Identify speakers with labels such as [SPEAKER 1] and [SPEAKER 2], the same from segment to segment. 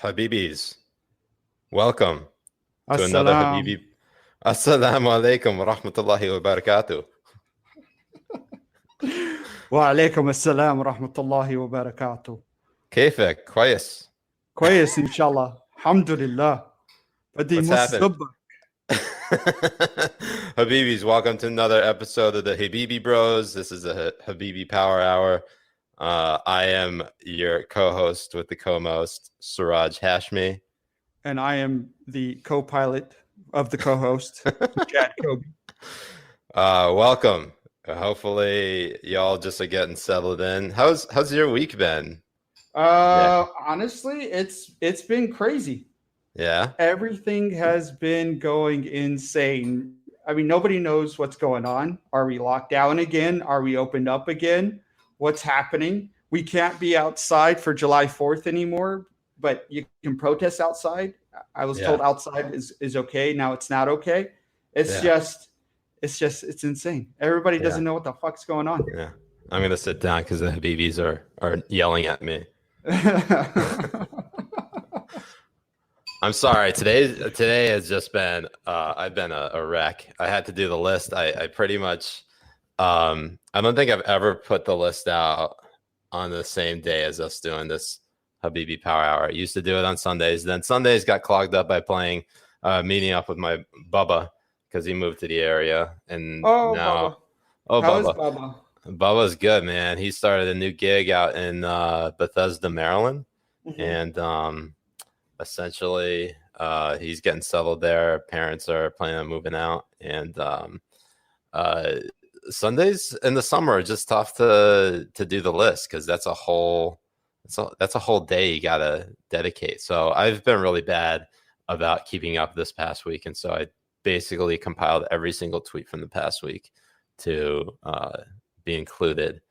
[SPEAKER 1] Habibis, welcome to another
[SPEAKER 2] Assalam.
[SPEAKER 1] Habibi. Assalamu alaikum wa rahmatullahi wa barakatuh.
[SPEAKER 2] وعليكم السلام ورحمة الله وبركاته.
[SPEAKER 1] كيفك؟ كويس.
[SPEAKER 2] كويس إن شاء الله. الحمد لله. بدي
[SPEAKER 1] What's
[SPEAKER 2] مص
[SPEAKER 1] happening?
[SPEAKER 2] ضبك.
[SPEAKER 1] Habibis, welcome to another episode of the Habibi Bros. This is a Habibi Power Hour. I am your co-host with the co-most, Siraj Hashmi.
[SPEAKER 2] And I am the co-pilot of the co-host, Mujahed Kobbe.
[SPEAKER 1] Welcome. Hopefully y'all just are getting settled in. How's your week been?
[SPEAKER 2] Honestly, it's been crazy.
[SPEAKER 1] Yeah.
[SPEAKER 2] Everything has been going insane. I mean, nobody knows what's going on. Are we locked down again? Are we opened up again? What's happening? We can't be outside for July 4th anymore, but you can protest outside. I was told outside is okay. Now it's not okay. It's insane. Everybody doesn't know what the fuck's going on.
[SPEAKER 1] Yeah. I'm going to sit down because the Habibis are yelling at me. I'm sorry. Today has just been, I've been a wreck. I had to do the list. I pretty much, I don't think I've ever put the list out on the same day as us doing this Habibi Power Hour. I used to do it on Sundays. Then Sundays got clogged up by meeting up with my Bubba because he moved to the area. And now,
[SPEAKER 2] Bubba. How is
[SPEAKER 1] Bubba.
[SPEAKER 2] Bubba?
[SPEAKER 1] Bubba's good, man. He started a new gig out in Bethesda, Maryland.
[SPEAKER 2] Mm-hmm.
[SPEAKER 1] And essentially he's getting settled there. Parents are planning on moving out. And Sundays in the summer are just tough to do the list because that's a whole day you gotta dedicate. So I've been really bad about keeping up this past week, and so I basically compiled every single tweet from the past week to be included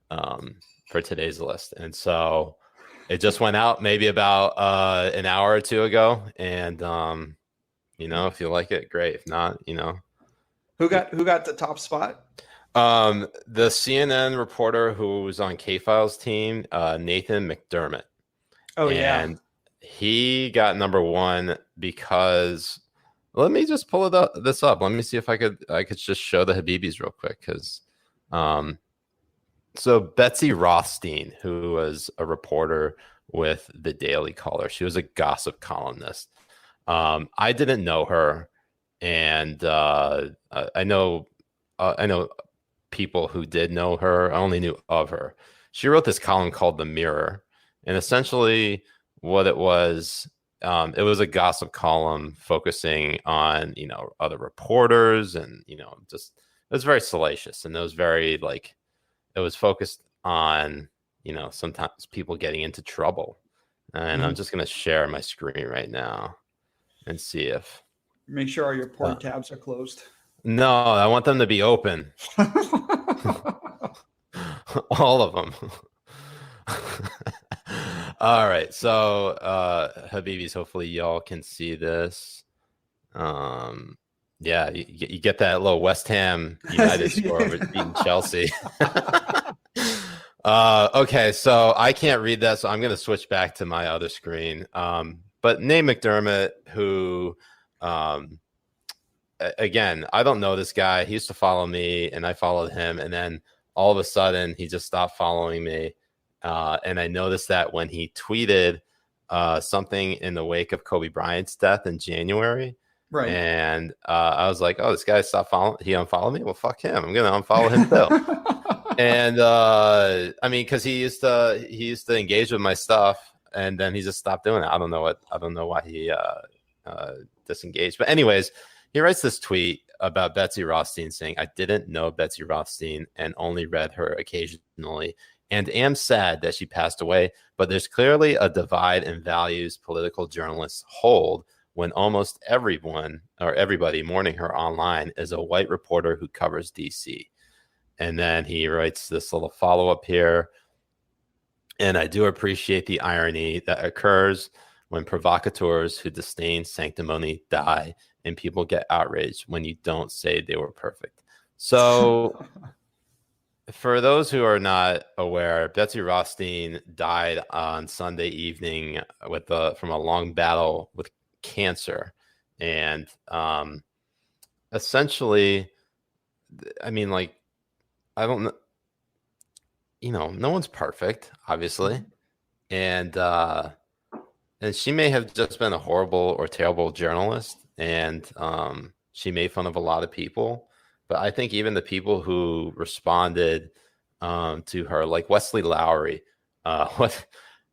[SPEAKER 1] for today's list. And so it just went out maybe about an hour or two ago, and if you like it, great. If not,
[SPEAKER 2] who got the top spot?
[SPEAKER 1] The CNN reporter who was on K-File's team, Nathan McDermott. And he got number one because let me just pull this up. Let me see if I could just show the Habibis real quick because so Betsy Rothstein, who was a reporter with the Daily Caller, she was a gossip columnist. I didn't know her, and I know people who did know her. I only knew of her. She wrote this column called The Mirror, and essentially what it was a gossip column focusing on other reporters, and just it was very salacious, and it was very it was focused on sometimes people getting into trouble. And I'm just going to share my screen right now and see if
[SPEAKER 2] make sure all your porn tabs are closed.
[SPEAKER 1] No, I want them to be open. All of them. All right. So, Habibis, hopefully y'all can see this. Yeah, you get that little West Ham United score over beating Chelsea. Okay, so I can't read that, so I'm going to switch back to my other screen. But Nate McDermott, who... again, I don't know this guy. He used to follow me, and I followed him, and then all of a sudden, he just stopped following me. And I noticed that when he tweeted something in the wake of Kobe Bryant's death in January,
[SPEAKER 2] right?
[SPEAKER 1] And I was like, "Oh, this guy stopped following. He unfollowed me. Well, fuck him. I'm gonna unfollow him too." And I mean, because he used to engage with my stuff, and then he just stopped doing it. I don't know why he disengaged. But anyways. He writes this tweet about Betsy Rothstein saying, "I didn't know Betsy Rothstein and only read her occasionally and am sad that she passed away, but there's clearly a divide in values political journalists hold when almost everyone or everybody mourning her online is a white reporter who covers DC." And then he writes this little follow-up here. "And I do appreciate the irony that occurs when provocateurs who disdain sanctimony die and people get outraged when you don't say they were perfect." So For those who are not aware, Betsy Rothstein died on Sunday evening from a long battle with cancer, and essentially, I mean, like, I don't know, no one's perfect, obviously, and she may have just been a horrible or terrible journalist, and she made fun of a lot of people. But I think even the people who responded to her, like Wesley Lowery, what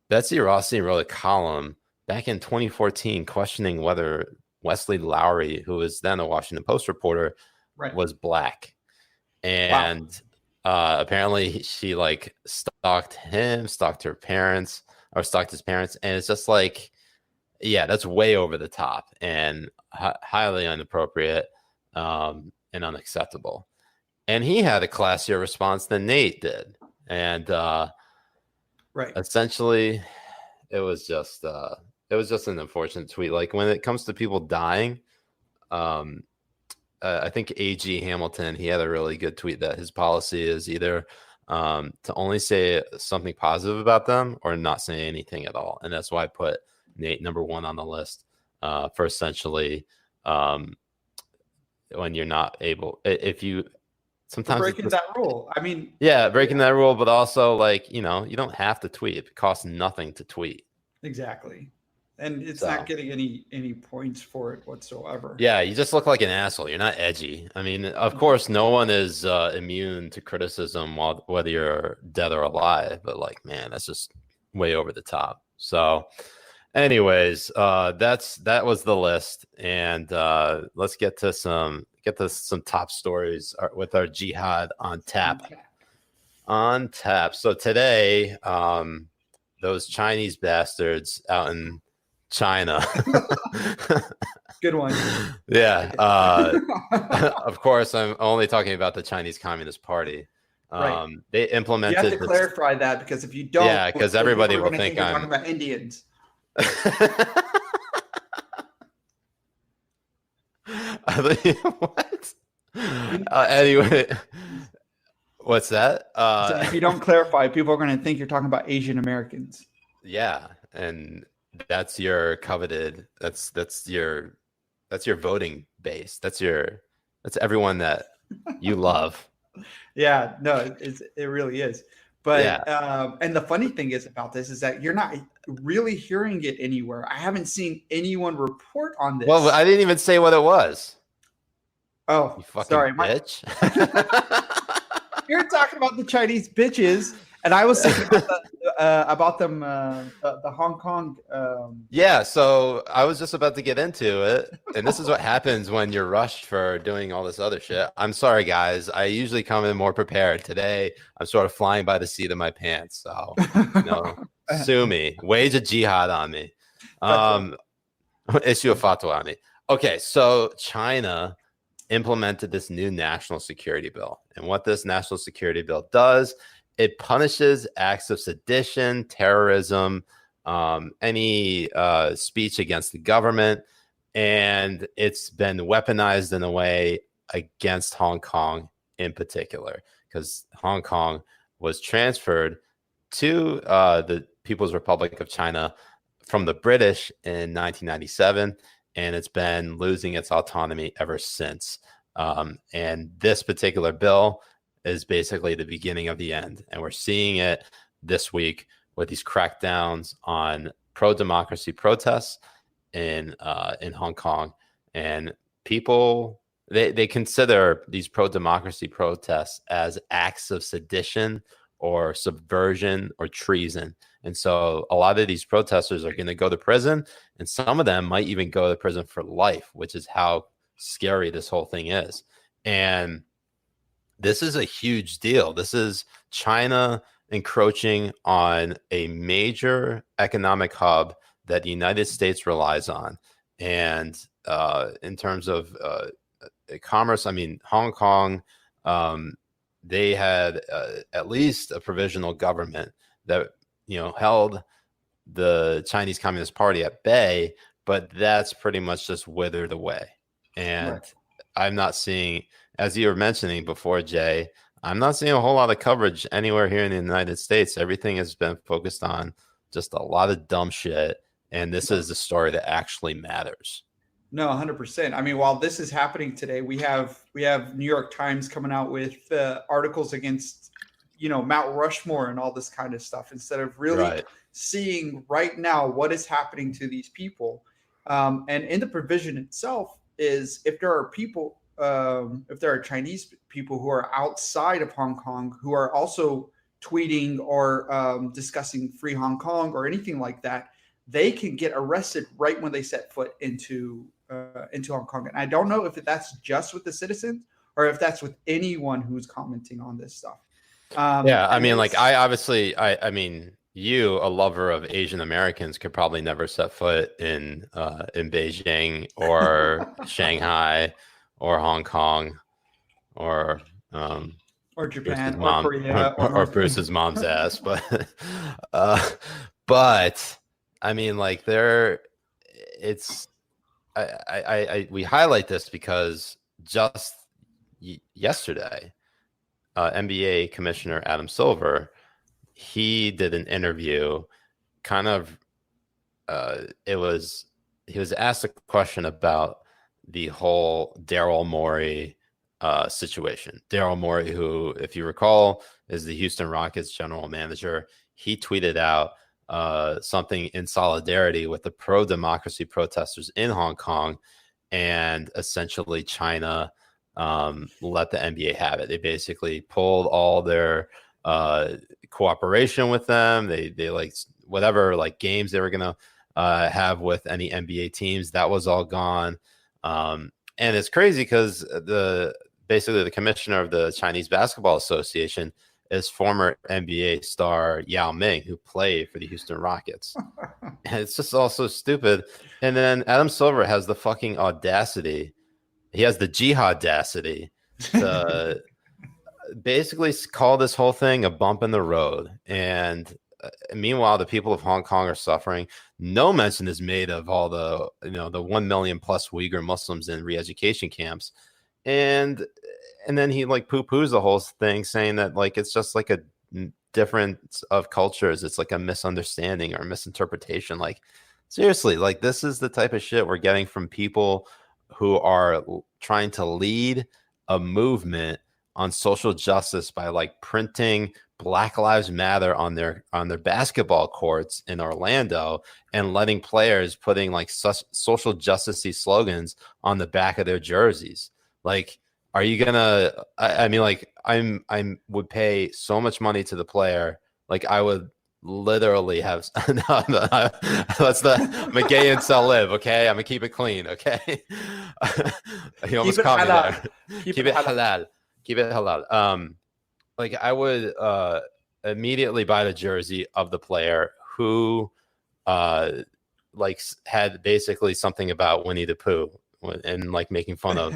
[SPEAKER 1] Betsy Rothstein wrote a column back in 2014 questioning whether Wesley Lowery, who was then a Washington Post reporter, was black. And apparently she like stalked her parents, or stalked his parents. And it's just like, yeah, that's way over the top and highly inappropriate and unacceptable. And he had a classier response than Nate did. And essentially it was just an unfortunate tweet. Like, when it comes to people dying, I think A.G. Hamilton, he had a really good tweet that his policy is either to only say something positive about them or not say anything at all. And that's why I put Nate number 1 on the list for essentially when you're not able, if you sometimes
[SPEAKER 2] breaking that rule. I mean,
[SPEAKER 1] breaking that rule, but also, like, you don't have to tweet. It costs nothing to tweet.
[SPEAKER 2] Exactly. And it's not getting any points for it whatsoever.
[SPEAKER 1] Yeah, you just look like an asshole. You're not edgy. I mean, of course, no one is immune to criticism, whether you're dead or alive. But, like, man, that's just way over the top. So, anyways, that was the list, and let's get to some top stories with our jihad on tap. On tap. So today, those Chinese bastards out in China.
[SPEAKER 2] Good one.
[SPEAKER 1] Yeah. Of course, I'm only talking about the Chinese Communist Party. They implemented.
[SPEAKER 2] You have to clarify that, because if you don't,
[SPEAKER 1] because everybody will think I'm
[SPEAKER 2] talking about Indians.
[SPEAKER 1] What? Anyway, what's that?
[SPEAKER 2] So if you don't clarify, people are going to think you're talking about Asian Americans.
[SPEAKER 1] Yeah, and that's your coveted. That's your voting base. That's everyone that you love.
[SPEAKER 2] Yeah, no, it really is. But and the funny thing is about this is that you're not really hearing it anywhere. I haven't seen anyone report on this.
[SPEAKER 1] Well, I didn't even say what it was.
[SPEAKER 2] Oh,
[SPEAKER 1] you fucking
[SPEAKER 2] sorry,
[SPEAKER 1] bitch.
[SPEAKER 2] You're talking about the Chinese bitches, and I was thinking about them, the Hong Kong.
[SPEAKER 1] Yeah, so I was just about to get into it, and this is what happens when you're rushed for doing all this other shit. I'm sorry, guys. I usually come in more prepared. Today, I'm sort of flying by the seat of my pants. So, sue me, wage a jihad on me, issue a fatwa on me. Okay, so China implemented this new national security bill, and what this national security bill does, it punishes acts of sedition, terrorism, any speech against the government, and it's been weaponized in a way against Hong Kong in particular, because Hong Kong was transferred to the People's Republic of China from the British in 1997, and it's been losing its autonomy ever since. And this particular bill is basically the beginning of the end, and we're seeing it this week with these crackdowns on pro-democracy protests in Hong Kong. And people, they consider these pro-democracy protests as acts of sedition or subversion or treason. And so a lot of these protesters are going to go to prison, and some of them might even go to prison for life, which is how scary this whole thing is. And this is a huge deal. This is China encroaching on a major economic hub that the United States relies on. And in terms of commerce, I mean, Hong Kong, they had at least a provisional government that, held the Chinese Communist Party at bay, but that's pretty much just withered away. And I'm not seeing, as you were mentioning before, Jay, I'm not seeing a whole lot of coverage anywhere here in the United States. Everything has been focused on just a lot of dumb shit. And this is the story that actually matters.
[SPEAKER 2] No, 100%. I mean, while this is happening today, we have New York Times coming out with articles against, Mount Rushmore and all this kind of stuff, instead of really seeing right now what is happening to these people. And in the provision itself is, if there are people, if there are Chinese people who are outside of Hong Kong who are also tweeting or discussing free Hong Kong or anything like that, they can get arrested right when they set foot into Hong Kong. And I don't know if that's just with the citizens or if that's with anyone who's commenting on this stuff.
[SPEAKER 1] I mean, like, I mean, you, a lover of Asian Americans, could probably never set foot in Beijing or Shanghai or Hong Kong or
[SPEAKER 2] Japan
[SPEAKER 1] or
[SPEAKER 2] Korea
[SPEAKER 1] or Bruce's mom's ass, but I mean, like, we highlight this because just yesterday, NBA Commissioner Adam Silver, he did an interview. He was asked a question about the whole Daryl Morey situation. Daryl Morey, who, if you recall, is the Houston Rockets general manager. He tweeted out something in solidarity with the pro-democracy protesters in Hong Kong, and essentially China let the NBA have it. They basically pulled all their cooperation with them. They like whatever like games they were gonna have with any NBA teams, that was all gone. And it's crazy because basically the commissioner of the Chinese Basketball Association is former NBA star Yao Ming, who played for the Houston Rockets. And it's just all so stupid. And then Adam Silver has the fucking audacity. He has the jihadacity to basically call this whole thing a bump in the road. And meanwhile, the people of Hong Kong are suffering. No mention is made of all the, the 1 million plus Uyghur Muslims in re-education camps. And then he like poo-poos the whole thing, saying that like it's just like a difference of cultures. It's like a misunderstanding or misinterpretation. Like, seriously, like, this is the type of shit we're getting from people who are trying to lead a movement on social justice by like printing Black Lives Matter on their basketball courts in Orlando and letting players putting like social justice-y slogans on the back of their jerseys. Like, are you gonna? I mean, like, I would pay so much money to the player. Like, I would literally have. Let's McGay and sell live. Okay, I'm gonna keep it clean. Okay, he almost caught me there. Keep it halal. Keep it halal. Like, I would immediately buy the jersey of the player who, like, had basically something about Winnie the Pooh and like making fun of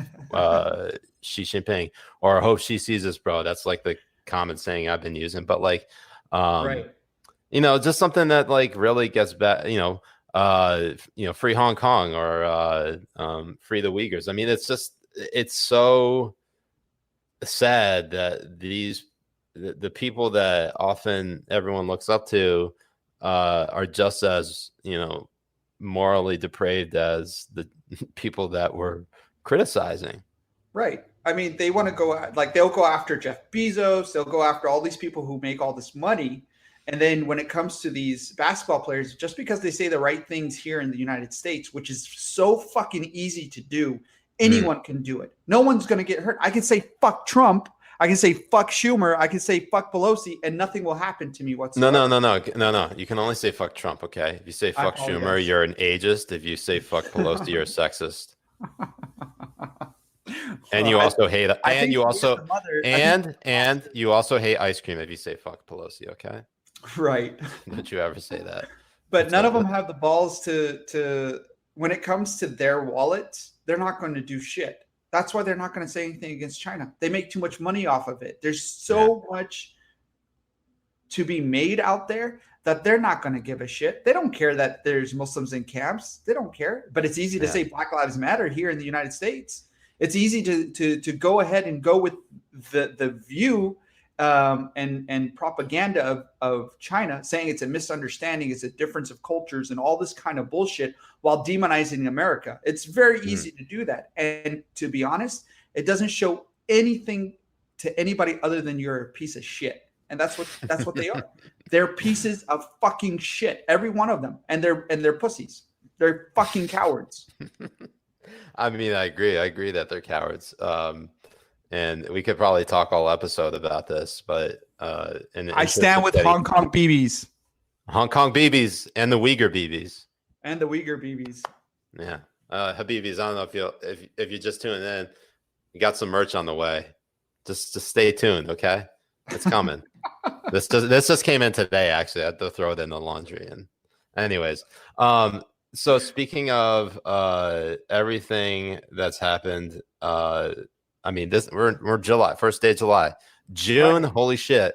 [SPEAKER 1] Xi Jinping, or I hope she sees this, bro. That's like the common saying I've been using. But like,
[SPEAKER 2] right.
[SPEAKER 1] Just something that like really gets back, free Hong Kong or free the Uyghurs. I mean, it's so sad that the people that often everyone looks up to are just as, morally depraved as the people that we're criticizing.
[SPEAKER 2] Right. I mean, they want to go, like, they'll go after Jeff Bezos. They'll go after all these people who make all this money. And then when it comes to these basketball players, just because they say the right things here in the United States, which is so fucking easy to do, anyone can do it. No one's going to get hurt. I can say fuck Trump. I can say fuck Schumer. I can say fuck Pelosi, and nothing will happen to me whatsoever.
[SPEAKER 1] No. You can only say fuck Trump, okay? If you say fuck Schumer, you're an ageist. If you say fuck Pelosi, you're a sexist. And you also hate, and you also hate ice cream if you say fuck Pelosi, okay?
[SPEAKER 2] Right.
[SPEAKER 1] Don't you ever say that.
[SPEAKER 2] But none of them have the balls to when it comes to their wallets, they're not going to do shit. That's why they're not going to say anything against China. They make too much money off of it. There's so much to be made out there that they're not going to give a shit. They don't care that there's Muslims in camps. They don't care. But it's easy to say Black Lives Matter here in the United States. It's easy to go ahead and go with the view and propaganda of China, saying it's a misunderstanding, it's a difference of cultures, and all this kind of bullshit, while demonizing America. It's very easy to do that, and to be honest, it doesn't show anything to anybody other than you're a piece of shit, and that's what they are. They're pieces of fucking shit, every one of them, and they're pussies. They're fucking cowards.
[SPEAKER 1] I mean, I agree that they're cowards. And we could probably talk all episode about this, but
[SPEAKER 2] I stand with Hong Kong BBs.
[SPEAKER 1] Hong Kong BBs and the Uyghur BBs.
[SPEAKER 2] And the Uyghur BBs.
[SPEAKER 1] Yeah. Habibis, I don't know if you're just tuning in, you got some merch on the way. Just stay tuned, okay? It's coming. This just came in today, actually. I had to throw it in the laundry. And anyways, so speaking of everything that's happened, I mean, we're July, first day of July. June, right. Holy shit.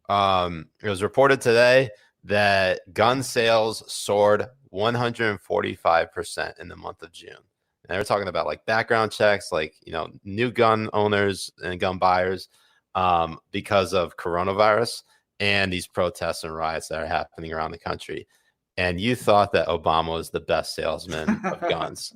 [SPEAKER 1] It was reported today that gun sales soared 145% in the month of June. And they were talking about like background checks, like, you know, new gun owners and gun buyers because of coronavirus and these protests and riots that are happening around the country. And you thought that Obama was the best salesman of guns.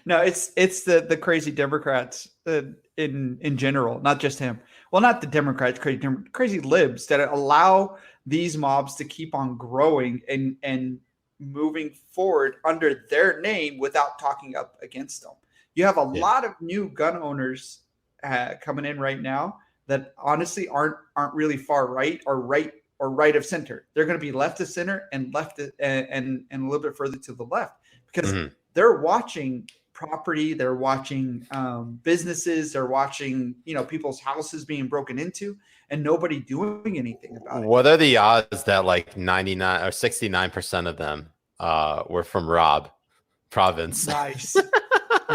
[SPEAKER 2] No, it's the crazy Democrats in general, not just him. Well, not the Democrats, crazy libs that allow these mobs to keep on growing and moving forward under their name without talking up against them. You have a lot of new gun owners coming in right now that honestly aren't really far right or right of center. They're going to be left of center and left and a little bit further to the left because they're watching property, they're watching businesses, they're watching, you know, people's houses being broken into and nobody doing anything about it.
[SPEAKER 1] What are the odds that like 99 or 69% of them were from Rob province?
[SPEAKER 2] Nice.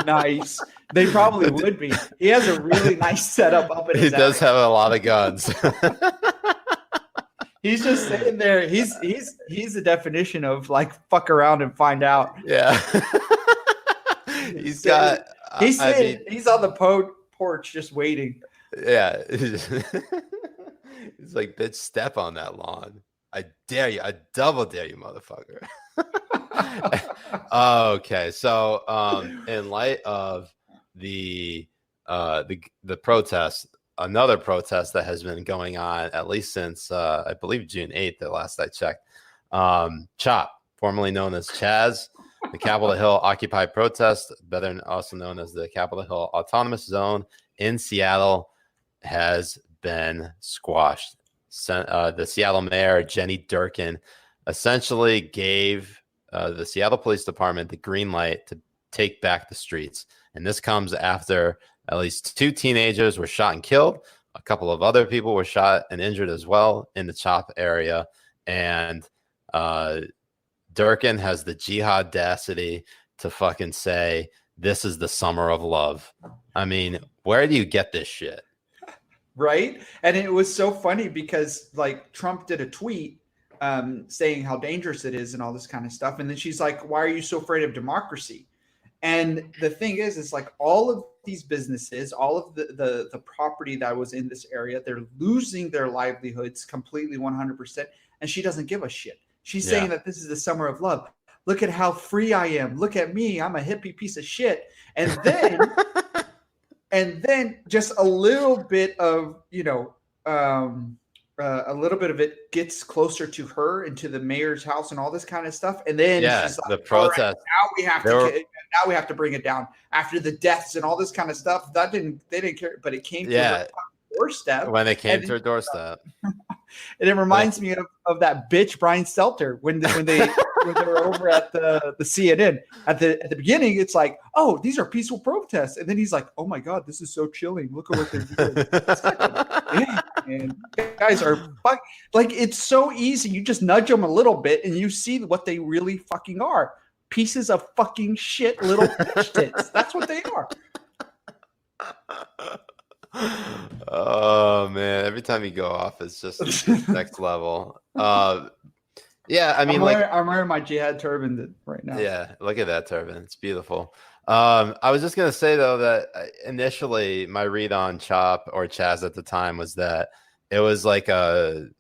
[SPEAKER 2] Nice. They probably would be. He has a really nice setup up in his
[SPEAKER 1] He does have a lot of guns.
[SPEAKER 2] He's just sitting there. He's the definition of like fuck around and find out.
[SPEAKER 1] Yeah. He's on
[SPEAKER 2] the porch just waiting.
[SPEAKER 1] Yeah. He's like, bitch, step on that lawn. I dare you. I double dare you, motherfucker. Okay. So in light of the protest, another protest that has been going on at least since I believe June 8th, the last I checked. CHOP, formerly known as Chaz, the Capitol Hill Occupy protest, better also known as the Capitol Hill Autonomous Zone in Seattle, has been squashed. The Seattle Mayor Jenny Durkan essentially gave the Seattle Police Department the green light to take back the streets. And this comes after at least 2 teenagers were shot and killed. A couple of other people were shot and injured as well in the CHOP area. And Durkan has the jihadacity to fucking say, this is the summer of love. I mean, where do you get this shit?
[SPEAKER 2] Right. And it was so funny because like Trump did a tweet saying how dangerous it is and all this kind of stuff. And then she's like, why are you so afraid of democracy? And the thing is, it's like all of these businesses, all of the property that was in this area, they're losing their livelihoods completely 100%. And she doesn't give a shit. She's saying that this is the summer of love. Look at how free I am. Look at me. I'm a hippie piece of shit. And then, and then just a little bit of, you know, a little bit of it gets closer to her and to the mayor's house and all this kind of stuff. And then she's like,
[SPEAKER 1] the protest.
[SPEAKER 2] Right, now we have to bring it down after the deaths and all this kind of stuff. They didn't care, but it came to her doorstep.
[SPEAKER 1] When it came to her doorstep.
[SPEAKER 2] And it reminds me of that bitch Brian Stelter when they were over at the CNN at the beginning. It's like, oh, these are peaceful protests, and then he's like, oh my god, this is so chilling. Look at what they're doing. Yeah, and guys are like, it's so easy. You just nudge them a little bit, and you see what they really fucking are: pieces of fucking shit, little bitch tits. That's what they are. Oh
[SPEAKER 1] man, every time you go off, it's just next level. Yeah, I mean,
[SPEAKER 2] I'm wearing my jihad turban right now.
[SPEAKER 1] Yeah, look at that turban. It's beautiful. I was just gonna say though that initially my read on Chop or Chaz at the time was that it was like an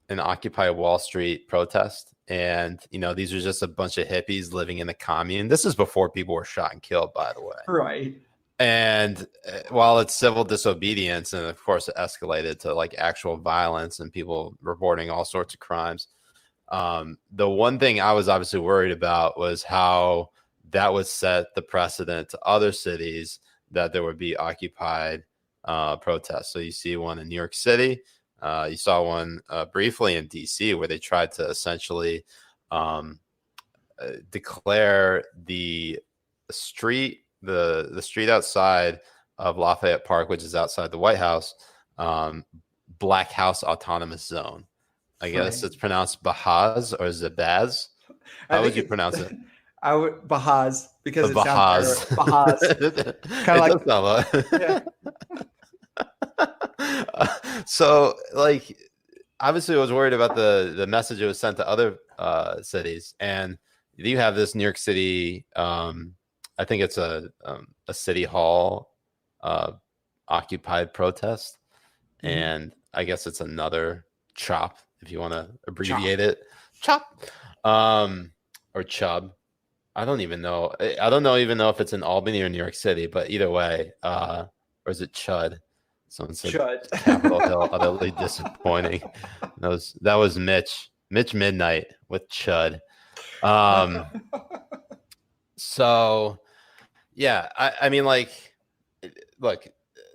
[SPEAKER 1] Occupy Wall Street protest, and these are just a bunch of hippies living in a commune. This is before people were shot and killed, by the way.
[SPEAKER 2] Right.
[SPEAKER 1] And while it's civil disobedience, and of course it escalated to like actual violence and people reporting all sorts of crimes. The one thing I was obviously worried about was how that would set the precedent to other cities that there would be occupied protests. So you see one in New York City. You saw one briefly in DC where they tried to essentially declare the street outside of Lafayette Park, which is outside the White House, Black House Autonomous Zone. I guess it's pronounced Bahaz, or is it Baz? How would you pronounce it?
[SPEAKER 2] I would Bahaz, because it
[SPEAKER 1] Bahaz.
[SPEAKER 2] sounds better. Bahaz. Kind of
[SPEAKER 1] like so like obviously I was worried about the message it was sent to other cities, and you have this New York City, I think it's a city hall occupied protest, and I guess it's another CHOP, if you want to abbreviate it. CHOP. Or Chub. I don't even know. I don't even know if it's in Albany or New York City, but either way, or is it Chud? Someone said
[SPEAKER 2] Chud.
[SPEAKER 1] Capitol Hill, utterly disappointing. That was Mitch Midnight with Chud. So yeah, I mean, like, look,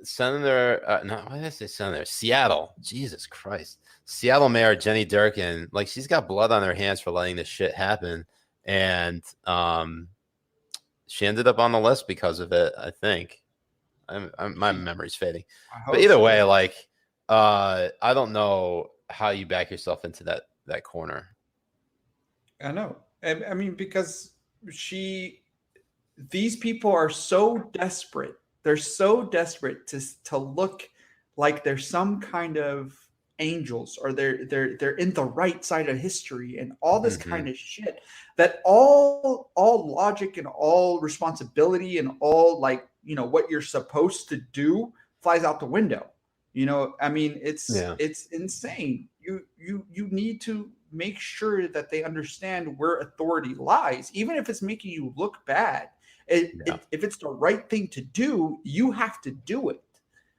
[SPEAKER 1] Senator, no, why did I say Senator? Seattle, Jesus Christ. Seattle Mayor Jenny Durkan, like, she's got blood on her hands for letting this shit happen. And she ended up on the list because of it, I think. My memory's fading. But either way, like, I don't know how you back yourself into that corner.
[SPEAKER 2] I know. I mean, because these people are so desperate. They're so desperate to look like they're some kind of angels, or they're in the right side of history and all this kind of shit, that all logic and all responsibility and all, like, what you're supposed to do flies out the window. I mean, it's insane. You need to make sure that they understand where authority lies, even if it's making you look bad. If it's the right thing to do, you have to do it.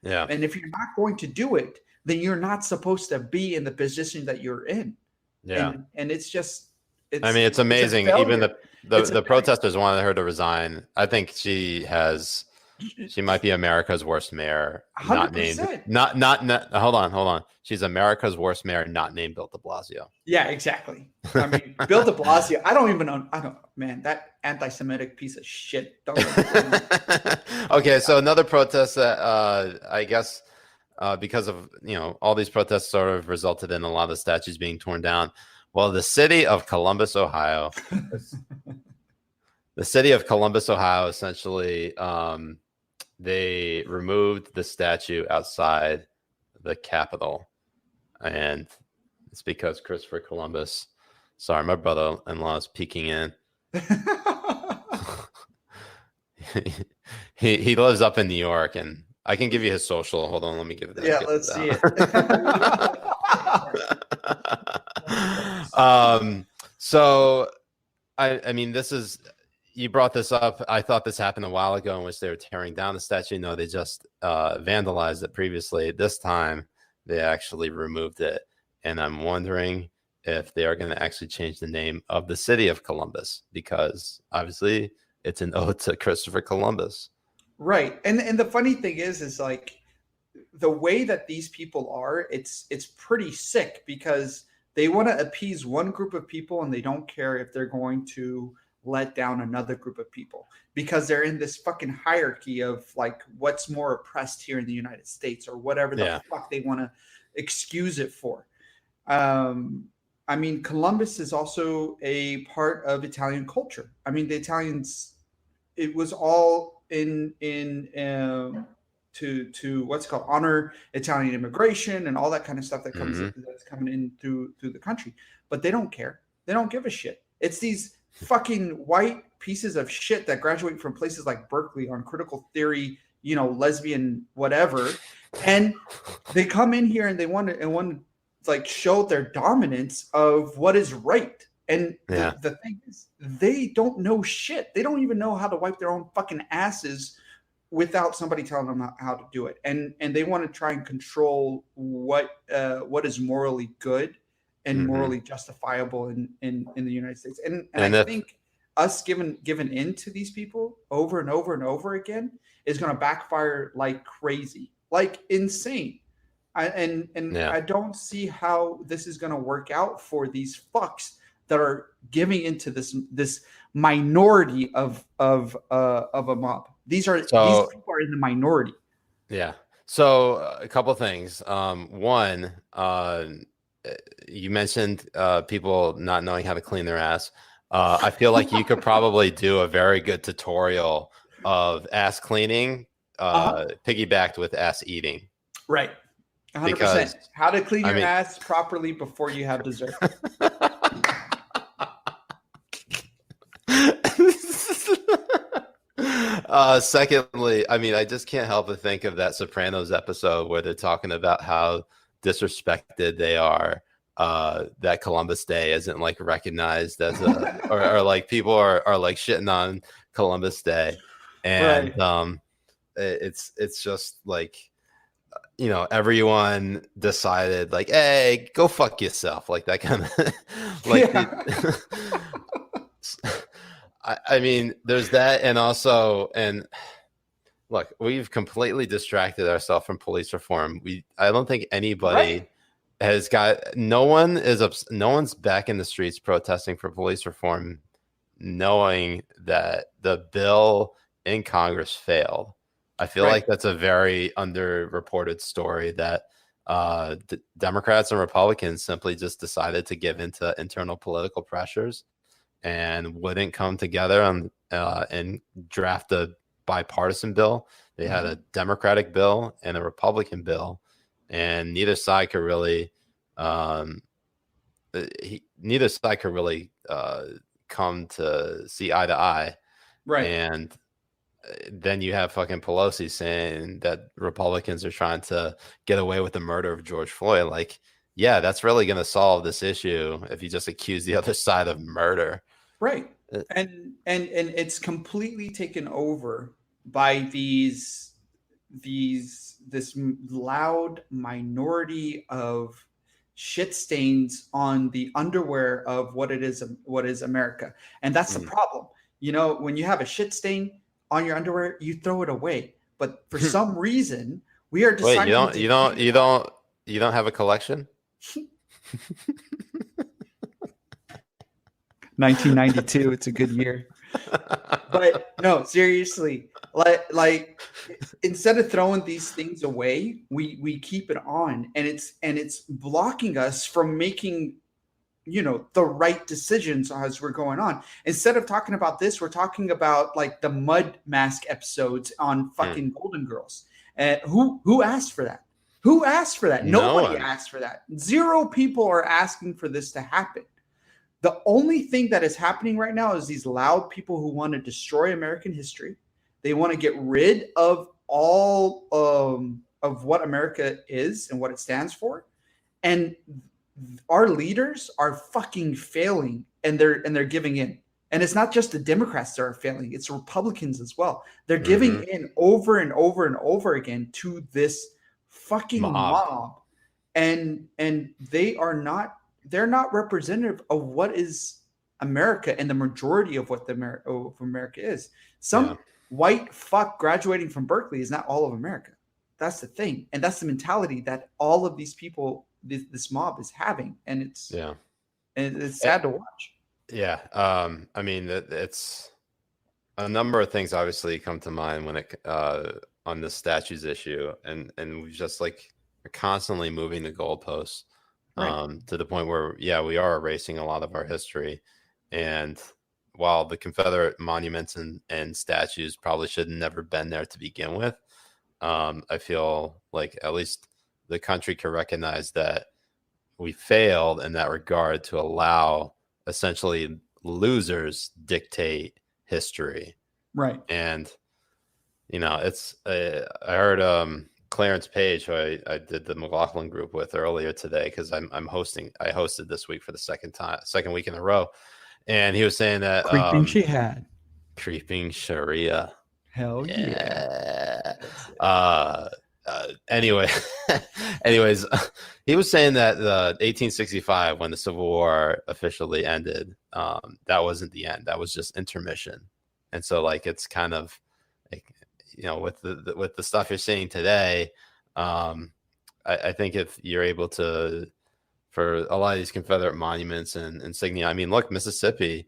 [SPEAKER 1] Yeah.
[SPEAKER 2] And if you're not going to do it, then you're not supposed to be in the position that you're in.
[SPEAKER 1] Yeah.
[SPEAKER 2] And it's just,
[SPEAKER 1] it's amazing. Even the protesters wanted her to resign. I think she might be America's worst mayor,
[SPEAKER 2] 100%.
[SPEAKER 1] not named. Hold on. She's America's worst mayor, not named Bill de Blasio.
[SPEAKER 2] Yeah, exactly. I mean, Bill de Blasio, I don't know, man, that anti-Semitic piece of shit.
[SPEAKER 1] Okay, so another protest that I guess because of all these protests sort of resulted in a lot of statues being torn down. Well, the city of Columbus, Ohio, essentially, they removed the statue outside the Capitol, and it's because Christopher Columbus. Sorry, my brother-in-law is peeking in. he lives up in New York, and I can give you his social. Hold on, let me give it.
[SPEAKER 2] Yeah, let's see it.
[SPEAKER 1] So I mean, you brought this up. I thought this happened a while ago in which they were tearing down the statue. No, they just vandalized it previously. This time they actually removed it, and I'm wondering if they are going to actually change the name of the city of Columbus, because obviously it's an ode to Christopher Columbus.
[SPEAKER 2] Right. And the funny thing is like, the way that these people are, it's pretty sick, because they want to appease one group of people and they don't care if they're going to let down another group of people, because they're in this fucking hierarchy of, like, what's more oppressed here in the United States, or whatever the fuck they want to excuse it for. I mean, Columbus is also a part of Italian culture. I mean, the Italians, it was all to what's called honor Italian immigration and all that kind of stuff that comes that's coming in through the country. but they don't care. They don't give a shit. It's these fucking white pieces of shit that graduate from places like Berkeley on critical theory, lesbian whatever, and they come in here and they want to like show their dominance of what is right. And the thing is, they don't know shit. They don't even know how to wipe their own fucking asses without somebody telling them how to do it. And they want to try and control what is morally good and morally justifiable in the United States. And I think us giving in to these people over and over and over again is going to backfire like crazy, like insane. I don't see how this is going to work out for these fucks that are giving into this minority of a mob. These people are in the minority.
[SPEAKER 1] Yeah. So a couple of things. One, you mentioned people not knowing how to clean their ass. I feel like you could probably do a very good tutorial of ass cleaning, piggybacked with ass eating.
[SPEAKER 2] Right. 100%. How to clean your ass properly before you have dessert.
[SPEAKER 1] Secondly, I just can't help but think of that Sopranos episode where they're talking about how disrespected they are, that Columbus Day isn't like recognized as a or like people are like shitting on Columbus Day, and it's just like, everyone decided like, hey, go fuck yourself, like that kind of like. There's that, and look, we've completely distracted ourselves from police reform. I don't think anybody has got. No one's back in the streets protesting for police reform, knowing that the bill in Congress failed. I feel like that's a very underreported story that Democrats and Republicans simply just decided to give into internal political pressures and wouldn't come together and draft a bipartisan bill. They had a Democratic bill and a Republican bill, and neither side could really come to see eye to eye. Right. And then you have fucking Pelosi saying that Republicans are trying to get away with the murder of George Floyd. Like, yeah, that's really going to solve this issue if you just accuse the other side of murder.
[SPEAKER 2] Right. And it's completely taken over by this loud minority of shit stains on the underwear of what is America. And that's the problem. When you have a shit stain on your underwear, you throw it away. But for some reason, we are deciding.
[SPEAKER 1] Wait, you don't have a collection?
[SPEAKER 2] 1992, it's a good year. But no, seriously, like instead of throwing these things away, we keep it on, and it's blocking us from making the right decisions as we're going on. Instead of talking about this, we're talking about like the mud mask episodes on fucking Golden Girls. And who asked for that? Who asked for that? Nobody asked for that. 0 people are asking for this to happen. The only thing that is happening right now is these loud people who want to destroy American history. They want to get rid of all of what America is and what it stands for. And our leaders are fucking failing, and they're giving in. And it's not just the Democrats that are failing, it's Republicans as well. They're giving in over and over and over again to this fucking mob. And they're not representative of what is America and the majority of what America is. Some white fuck graduating from Berkeley is not all of America. That's the thing. And that's the mentality that all of these people, this mob is having. And it's sad to watch.
[SPEAKER 1] Yeah. It's a number of things obviously come to mind when it on the statues issue. And we just like are constantly moving the goalposts. To the point where, we are erasing a lot of our history. And while the Confederate monuments and statues probably should have never been there to begin with, I feel like at least the country can recognize that we failed in that regard to allow essentially losers dictate history.
[SPEAKER 3] Right.
[SPEAKER 1] And it's I heard Clarence Page, who I did the McLaughlin group with earlier today, because I hosted this week for the second week in a row, and he was saying that creeping Sharia.
[SPEAKER 3] Hell yeah.
[SPEAKER 1] Anyways, he was saying that the 1865, when the Civil War officially ended, that wasn't the end. That was just intermission. And so, like, it's kind of like, with the stuff you're seeing today, I think if you're able to, for a lot of these Confederate monuments and insignia, I mean, look, Mississippi,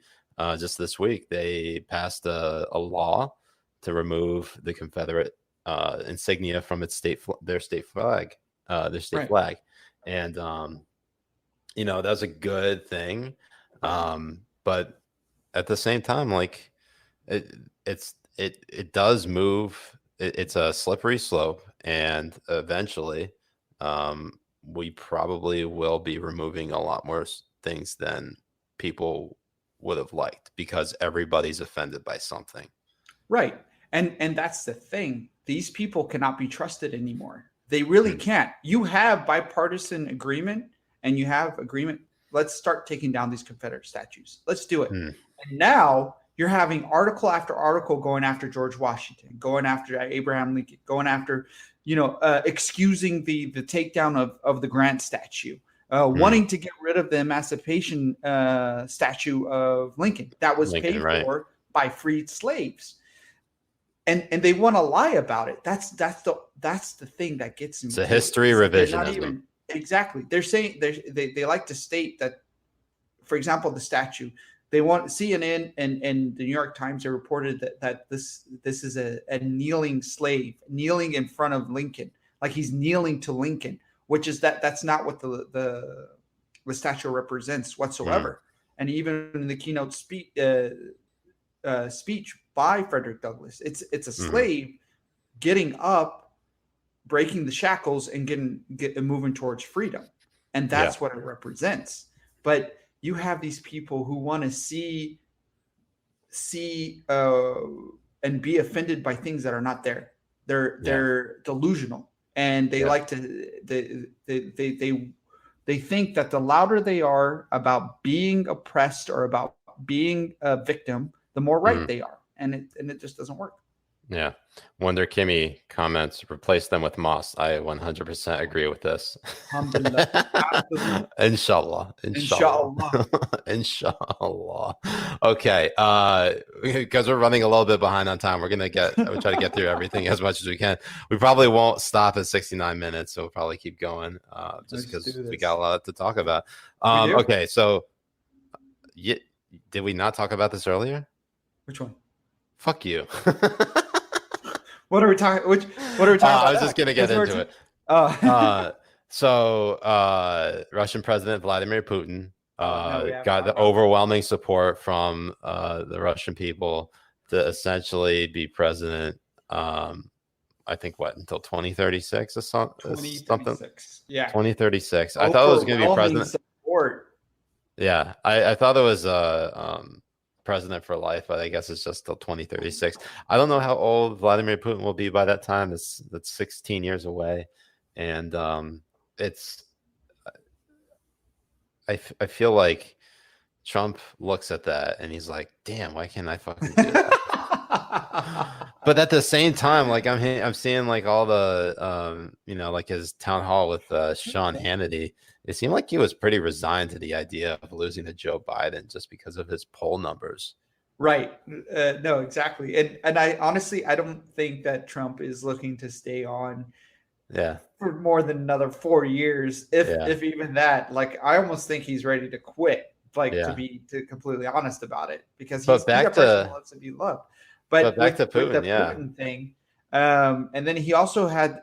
[SPEAKER 1] just this week, they passed a law to remove the Confederate insignia from their state flag, flag. And, that's a good thing. But at the same time, like, it does move. It's a slippery slope, and eventually we probably will be removing a lot more things than people would have liked, because everybody's offended by something.
[SPEAKER 3] Right. And that's the thing. These people cannot be trusted anymore. They really can't. You have bipartisan agreement, and you have agreement. Let's start taking down these Confederate statues. Let's do it. And now you're having article after article going after George Washington, going after Abraham Lincoln, going after, excusing the takedown of the Grant statue, wanting to get rid of the Emancipation statue of Lincoln that was paid for by freed slaves. And they want to lie about it. That's the thing that gets me.
[SPEAKER 1] It's a history revisionism.
[SPEAKER 3] Exactly. They're saying they like to state that, for example, the statue. They want CNN and the New York Times. They reported that this is a kneeling slave kneeling in front of Lincoln, like he's kneeling to Lincoln, which is that's not what the statue represents whatsoever. And even in the keynote speech by Frederick Douglass, it's a slave getting up, breaking the shackles, and moving towards freedom, and that's what it represents. But you have these people who want to see and be offended by things that are not there. They're delusional, and they like to they think that the louder they are about being oppressed or about being a victim, the more right they are, and it just doesn't work.
[SPEAKER 1] Yeah. Wonder Kimmy comments, replace them with Moss. I 100% agree with this. Inshallah. Inshallah. Okay. Because we're running a little bit behind on time, we'll try to get through everything as much as we can. We probably won't stop at 69 minutes, so we'll probably keep going just because we got a lot to talk about. Okay. So did we not talk about this earlier?
[SPEAKER 3] Which one?
[SPEAKER 1] Fuck you.
[SPEAKER 3] What are we talking? What are we talking about?
[SPEAKER 1] I was just gonna get into it. So Russian President Vladimir Putin got the overwhelming support from the Russian people to essentially be president. I think until 2036 or something.
[SPEAKER 3] 2036. Yeah.
[SPEAKER 1] 2036. I thought it was gonna be president.
[SPEAKER 3] Support.
[SPEAKER 1] Yeah, I thought it was president for life, but I guess it's just till 2036. I don't know how old Vladimir Putin will be by that time. That's 16 years away, and I feel like Trump looks at that and he's like, "Damn, why can't I fucking do that?" But at the same time, like I'm seeing like all the like his town hall with Sean Hannity. It seemed like he was pretty resigned to the idea of losing to Joe Biden just because of his poll numbers.
[SPEAKER 3] Right. No, exactly. And I honestly, I don't think that Trump is looking to stay on for more than another 4 years, if even that. Like, I almost think he's ready to quit, to be completely honest about it, because he's a person who loves to be loved. But back to Putin, Putin thing. And then he also had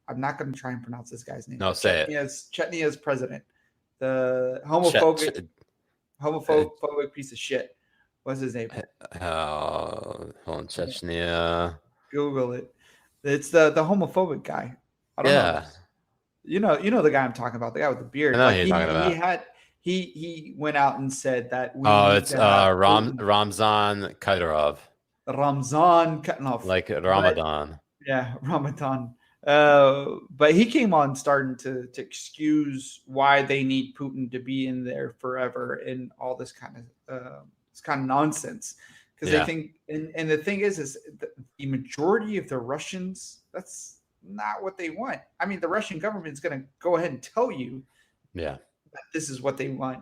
[SPEAKER 3] I'm not going to try and pronounce this guy's name.
[SPEAKER 1] No, say it.
[SPEAKER 3] Chetnia's president, the homophobic piece of shit. What's his name?
[SPEAKER 1] Hold on, Chechnya.
[SPEAKER 3] Google it. It's the homophobic guy. I don't know. You know the guy I'm talking about, the guy with the beard.
[SPEAKER 1] I know
[SPEAKER 3] Like
[SPEAKER 1] who you're talking about.
[SPEAKER 3] he went out and said that we
[SPEAKER 1] Oh,
[SPEAKER 3] need
[SPEAKER 1] it's
[SPEAKER 3] to have
[SPEAKER 1] Ramzan Kadyrov,
[SPEAKER 3] Ramzan cutting off,
[SPEAKER 1] like
[SPEAKER 3] but
[SPEAKER 1] Ramadan.
[SPEAKER 3] yeah, Ramadan. But he came on starting to excuse why they need Putin to be in there forever and all this kind of nonsense, because they think, and the thing is the majority of the Russians, that's not what they want. I mean, the Russian government is going to go ahead and tell you, that this is what they want,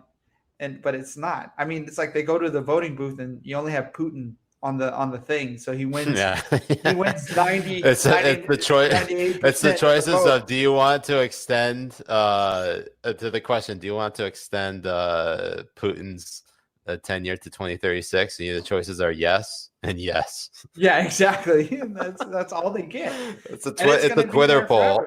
[SPEAKER 3] but it's not. I mean, it's like they go to the voting booth and you only have Putin on the thing, so he wins.
[SPEAKER 1] Yeah,
[SPEAKER 3] he wins 90.
[SPEAKER 1] It's the choice. It's the choices of do you want to extend to the question? Do you want to extend Putin's tenure to 2036? And the choices are yes and yes.
[SPEAKER 3] Yeah, exactly. That's all they get.
[SPEAKER 1] It's a Twitter poll.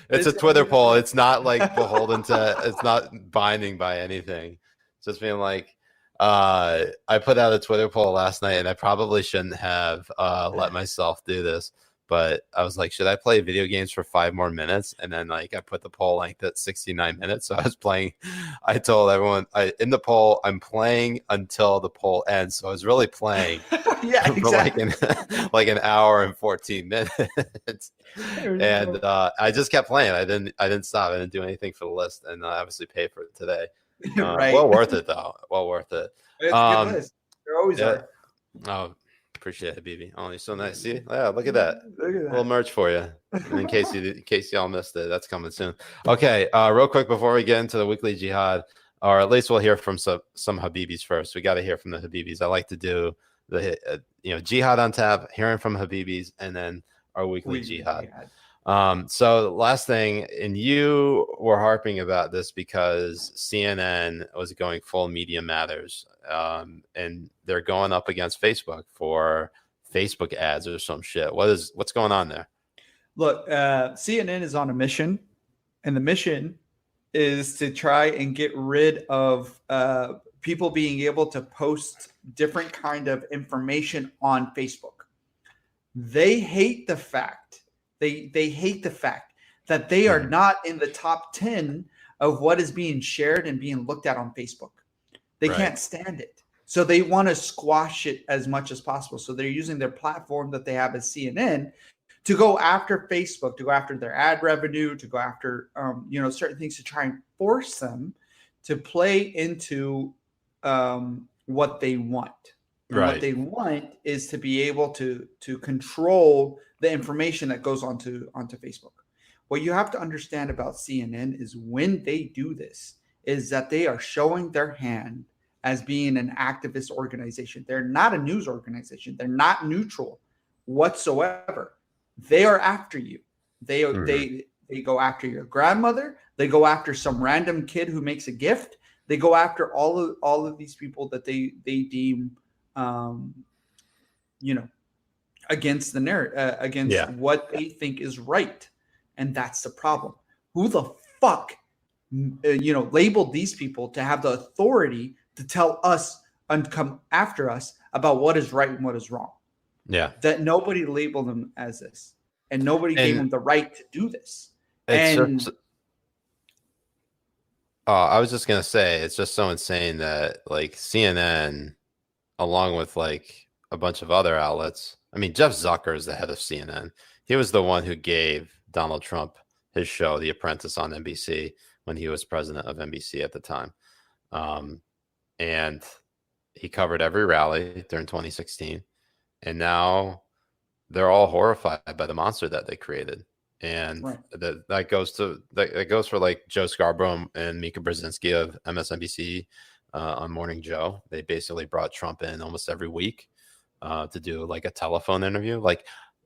[SPEAKER 1] It's a Twitter poll. It's not like beholden to. It's not binding by anything. It's just being like. I put out a Twitter poll last night, and I probably shouldn't have let myself do this, but I was like, should I play video games for 5 more minutes? And then I put the poll length at 69 minutes. So I was playing. I told everyone in the poll, I'm playing until the poll ends. So I was really playing
[SPEAKER 3] yeah, exactly.
[SPEAKER 1] for like an hour and 14 minutes. And I just kept playing. I didn't stop. I didn't do anything for the list, and I obviously paid for it today.
[SPEAKER 3] Right.
[SPEAKER 1] Well worth it though. Well worth it.
[SPEAKER 3] It's a good list. There always are.
[SPEAKER 1] Oh, appreciate it, Habibi. Oh, you're so nice. See, yeah, look at that.
[SPEAKER 3] Look at that.
[SPEAKER 1] Little merch for you. In case y'all missed it, that's coming soon. Okay, real quick before we get into the weekly jihad, or at least we'll hear from some Habibis first. We got to hear from the Habibis. I like to do the jihad on tap, hearing from Habibis, and then our weekly jihad. So last thing, and you were harping about this because CNN was going full media matters, and they're going up against Facebook for Facebook ads or some shit. What's going on there?
[SPEAKER 3] Look, CNN is on a mission, and the mission is to try and get rid of people being able to post different kind of information on Facebook. They hate the fact They hate the fact that they are not in the top 10 of what is being shared and being looked at on Facebook. They can't stand it. So they want to squash it as much as possible. So they're using their platform that they have as CNN to go after Facebook, to go after their ad revenue, to go after certain things, to try and force them to play into what they want. And what they want is to be able to control the information that goes onto Facebook. What you have to understand about CNN is when they do this is that they are showing their hand as being an activist organization. They're not a news organization. They're not neutral whatsoever. They are after you. They go after your grandmother. They go after some random kid who makes a gift. They go after all of these people that they deem against the narrative, against what they think is right. And that's the problem. Who the fuck, labeled these people to have the authority to tell us and come after us about what is right and what is wrong?
[SPEAKER 1] Yeah.
[SPEAKER 3] That nobody labeled them as this, and nobody gave them the right to do this. And
[SPEAKER 1] I was just going to say, it's just so insane that CNN, along with a bunch of other outlets. I mean, Jeff Zucker is the head of CNN. He was the one who gave Donald Trump his show, The Apprentice, on NBC when he was president of NBC at the time. And he covered every rally during 2016. And now they're all horrified by the monster that they created. And that goes for Joe Scarborough and Mika Brzezinski of MSNBC on Morning Joe. They basically brought Trump in almost every week to do a telephone interview.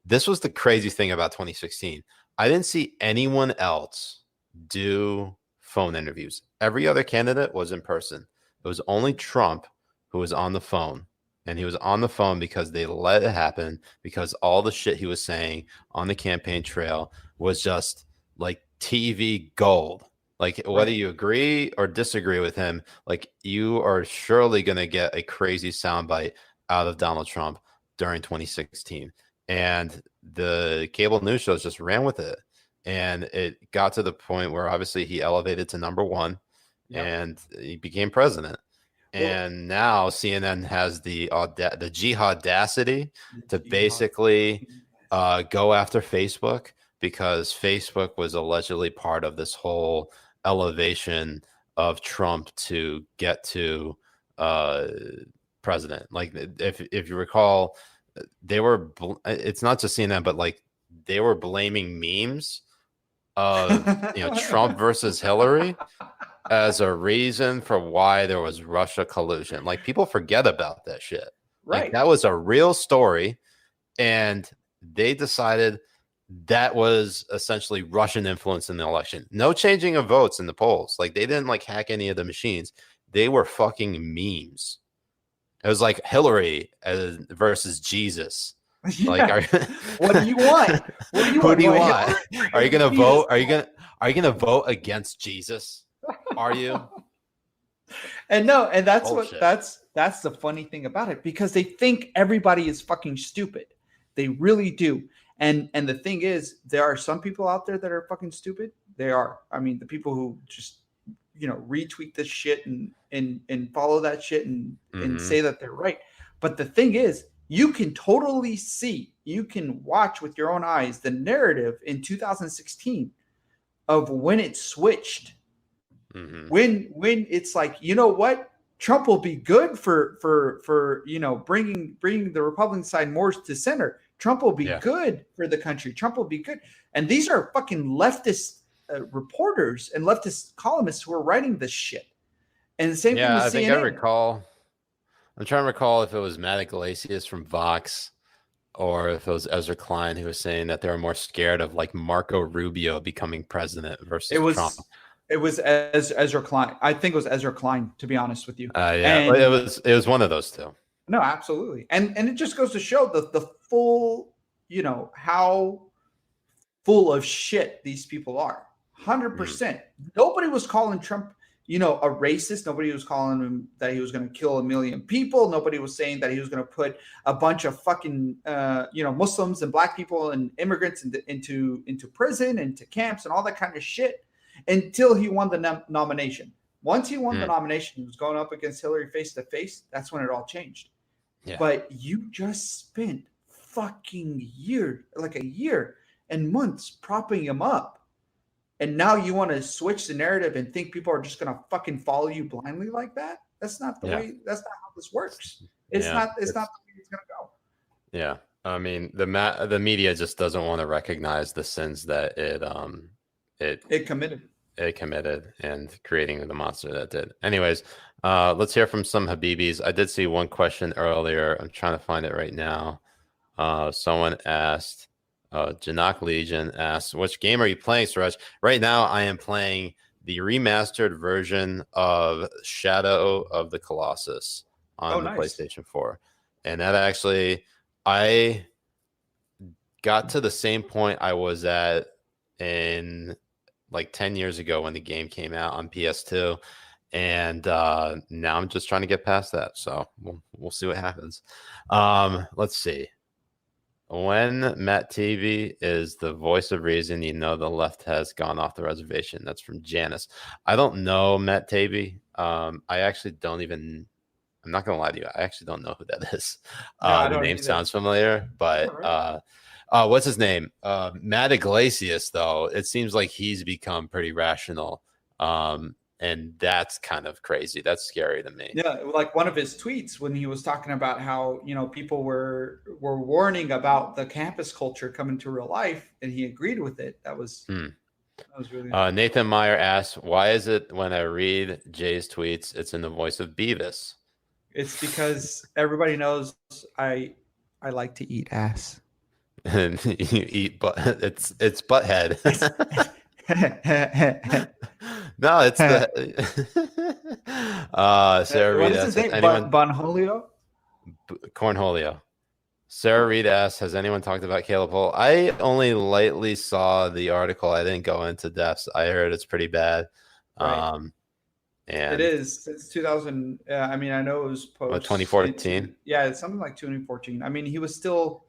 [SPEAKER 1] This was the crazy thing about 2016. I didn't see anyone else do phone interviews. Every other candidate was in person. It was only Trump who was on the phone. And he was on the phone because they let it happen, because all the shit he was saying on the campaign trail was just TV gold. Whether you agree or disagree with him, you are surely going to get a crazy soundbite out of Donald Trump during 2016. And the cable news shows just ran with it. and it got to the point where obviously he elevated to number one,
[SPEAKER 3] Yep.
[SPEAKER 1] and he became president. And now CNN has the jihadacity to basically go after Facebook, because Facebook was allegedly part of this whole elevation of Trump to get to president. Like, if you recall, it's not just CNN, but like they were blaming memes of Trump versus Hillary as a reason for why there was Russia collusion. Like, people forget about that shit.
[SPEAKER 3] Right.
[SPEAKER 1] Like, that was a real story, and they decided that was essentially Russian influence in the election. No changing of votes in the polls. Like, they didn't like hack any of the machines. They were fucking memes. It was like Hillary versus Jesus.
[SPEAKER 3] Yeah.
[SPEAKER 1] Like,
[SPEAKER 3] what do you want? What do you
[SPEAKER 1] who
[SPEAKER 3] want?
[SPEAKER 1] do you want? Are you gonna vote? Are you gonna vote against Jesus? Are you?
[SPEAKER 3] And no, and that's
[SPEAKER 1] Bullshit.
[SPEAKER 3] that's the funny thing about it, because they think everybody is fucking stupid. They really do. And the thing is, there are some people out there that are fucking stupid. They are. I mean, the people who just retweet this shit and follow that shit and say that they're right. But the thing is, you can totally see, you can watch with your own eyes the narrative in 2016 of when it switched. When it's like, you know what, Trump will be good for bringing the Republican side more to center. Trump will be good for the country. Trump will be good. And these are fucking leftist reporters and leftist columnists who are writing this shit. And the same thing with CNN.
[SPEAKER 1] think I recall. I'm trying to recall if it was Matt Iglesias from Vox, or if it was Ezra Klein who was saying that they were more scared of like Marco Rubio becoming president versus Trump.
[SPEAKER 3] It was Ezra Klein. I think it was Ezra Klein, to be honest with you.
[SPEAKER 1] And it was one of those two.
[SPEAKER 3] No, absolutely. And it just goes to show the full, how full of shit these people are. 100%. Nobody was calling Trump, a racist. Nobody was calling him that he was going to kill 1 million people. Nobody was saying that he was going to put a bunch of fucking, Muslims and black people and immigrants into prison, into camps and all that kind of shit, until he won the nomination. Once he won the nomination, he was going up against Hillary face to face. That's when it all changed. Yeah. But you just spent fucking a year and months propping him up. And now you want to switch the narrative and think people are just going to fucking follow you blindly like that? That's not the way. That's not how this works. It's not the way it's going to go. Yeah.
[SPEAKER 1] I mean, the media just doesn't want to recognize the sins that it committed. It committed, and creating the monster that did. Anyways, let's hear from some Habibis. I did see one question earlier. I'm trying to find it right now. Someone asked, Janak Legion asked, which game are you playing, Siraj? Right now, I am playing the remastered version of Shadow of the Colossus on the PlayStation 4. And that actually, I got to the same point I was at in like 10 years ago when the game came out on PS2. And now I'm just trying to get past that. So we'll see what happens. Let's see. When Matt TV is the voice of reason, the left has gone off the reservation. That's from Janice. I don't know Matt TV. I actually don't even, I'm not going to lie to you. I actually don't know who that is. The name sounds familiar, but what's his name? Matt Iglesias, though. It seems like he's become pretty rational. And that's kind of crazy. That's scary to me.
[SPEAKER 3] Yeah, like one of his tweets when he was talking about how, people were warning about the campus culture coming to real life, and he agreed with it. That was really
[SPEAKER 1] Nathan Meyer asks, why is it when I read Jay's tweets, it's in the voice of Beavis?
[SPEAKER 3] It's because everybody knows I like to eat ass.
[SPEAKER 1] And you eat it's butthead. No, it's Sarah Reed asks, anyone
[SPEAKER 3] Bonholio?
[SPEAKER 1] Cornholio. Sarah Reed asks, has anyone talked about Caleb Hull? I only lightly saw the article. I didn't go into depths. I heard it's pretty bad.
[SPEAKER 3] Right.
[SPEAKER 1] And
[SPEAKER 3] it is. It's 2000. I mean, I know it was post
[SPEAKER 1] 2014.
[SPEAKER 3] Yeah, it's something like 2014. I mean, he was still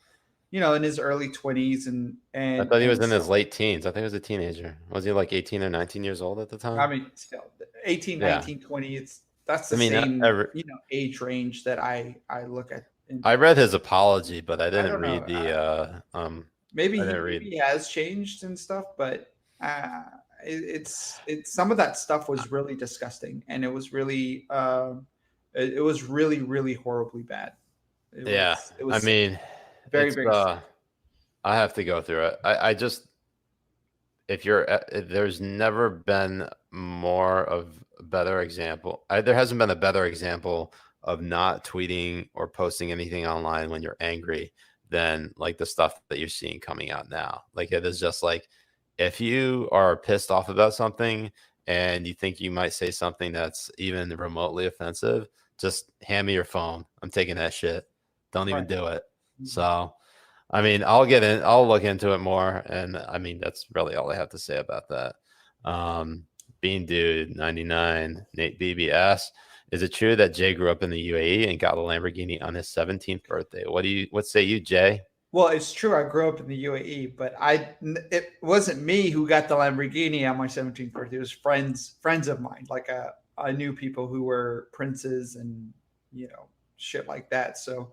[SPEAKER 2] in his early 20s, and
[SPEAKER 1] I thought he was in his late teens. I think he was a teenager. Was he like 18 or 19 years old at the time?
[SPEAKER 2] I mean, still 18,
[SPEAKER 1] Yeah.
[SPEAKER 2] 19, 20. That's the
[SPEAKER 1] I mean,
[SPEAKER 2] same age range that I look at.
[SPEAKER 1] I read his apology, but I didn't
[SPEAKER 2] don't
[SPEAKER 1] read
[SPEAKER 2] know.
[SPEAKER 1] the
[SPEAKER 2] Maybe
[SPEAKER 1] I
[SPEAKER 2] he
[SPEAKER 1] didn't read.
[SPEAKER 2] maybe has changed and stuff, but it's some of that stuff was really disgusting, and it was really really horribly bad. It was
[SPEAKER 1] I mean,
[SPEAKER 2] very very sick.
[SPEAKER 1] I have to go through it. I just there's never been more of a better example. There hasn't been a better example of not tweeting or posting anything online when you're angry than like the stuff that you're seeing coming out now. Like it is just like, if you are pissed off about something and you think you might say something that's even remotely offensive, just hand me your phone. I'm taking that shit. Don't even do it. So, I mean, I'll look into it more. And I mean, that's really all I have to say about that. Bean Dude 99, Nate BBS. Is it true that Jay grew up in the UAE and got a Lamborghini on his 17th birthday? What say you, Jay?
[SPEAKER 2] Well, it's true. I grew up in the UAE, but it wasn't me who got the Lamborghini on my 17th birthday. It was friends of mine. Like I knew people who were princes and shit like that. So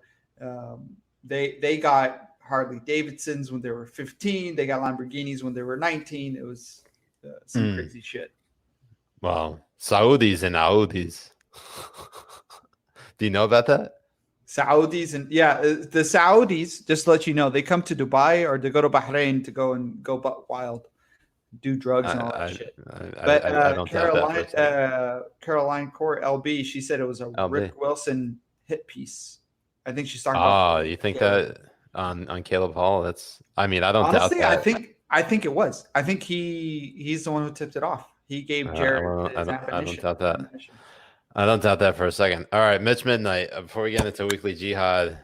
[SPEAKER 2] they got Harley Davidsons when they were 15. They got Lamborghinis when they were 19. It was some crazy shit.
[SPEAKER 1] Well, Saudis and Audis. Do you know about that?
[SPEAKER 2] Saudis and the Saudis, just to let you know, they come to Dubai or they go to Bahrain to go butt wild, do drugs and all that shit. But
[SPEAKER 1] I don't
[SPEAKER 2] Caroline Core LB, she said it was a
[SPEAKER 1] LB.
[SPEAKER 2] Rick Wilson hit piece. I think she's talking about.
[SPEAKER 1] Oh, you think that on Caleb Hall? I don't
[SPEAKER 2] honestly,
[SPEAKER 1] doubt that.
[SPEAKER 2] I think it was. I think he's the one who tipped it off. He gave Jared his
[SPEAKER 1] I don't doubt that. I don't doubt that for a second. All right, Mitch Midnight. Before we get into Weekly Jihad,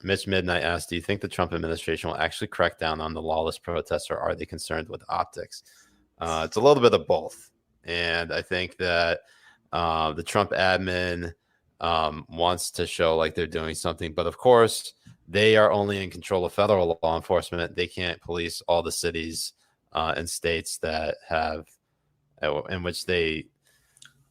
[SPEAKER 1] Mitch Midnight asked, do you think the Trump administration will actually crack down on the lawless protests, or are they concerned with optics? It's a little bit of both. And I think that the Trump admin wants to show like they're doing something. But of course, they are only in control of federal law enforcement. They can't police all the cities and states that have in which they.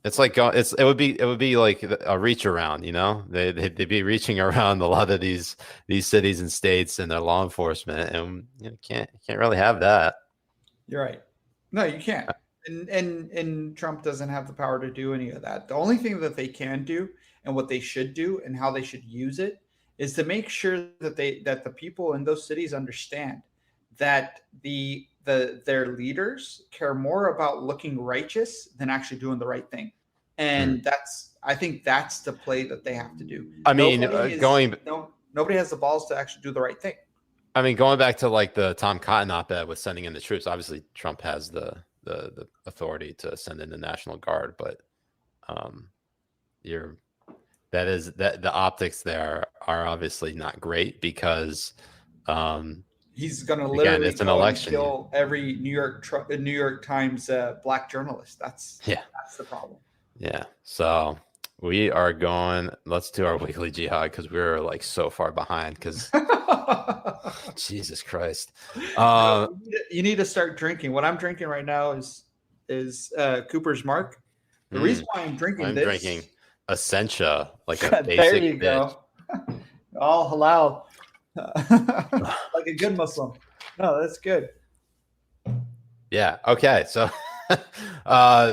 [SPEAKER 1] It's like it would be like a reach around, they'd be reaching around a lot of these cities and states and their law enforcement, and can't really have that.
[SPEAKER 2] You're right. No, you can't. And Trump doesn't have the power to do any of that. The only thing that they can do and what they should do and how they should use it is to make sure that the people in those cities understand that their leaders care more about looking righteous than actually doing the right thing. And I think that's the play that they have to do.
[SPEAKER 1] I mean,
[SPEAKER 2] nobody has the balls to actually do the right thing.
[SPEAKER 1] I mean, going back to like the Tom Cotton op-ed with sending in the troops, obviously Trump has the authority to send in the National Guard, but the optics there are obviously not great because
[SPEAKER 2] he's going to literally
[SPEAKER 1] it's an election.
[SPEAKER 2] Kill every New York Times black journalist. That's the problem.
[SPEAKER 1] Yeah. So let's do our Weekly Jihad because we're like so far behind because Jesus Christ.
[SPEAKER 2] You need to start drinking. What I'm drinking right now is Cooper's Mark. The reason why I'm drinking
[SPEAKER 1] Essentia, like a basic
[SPEAKER 2] there you
[SPEAKER 1] bitch.
[SPEAKER 2] go. All halal. Like a good Muslim. No, that's good.
[SPEAKER 1] Yeah. Okay. So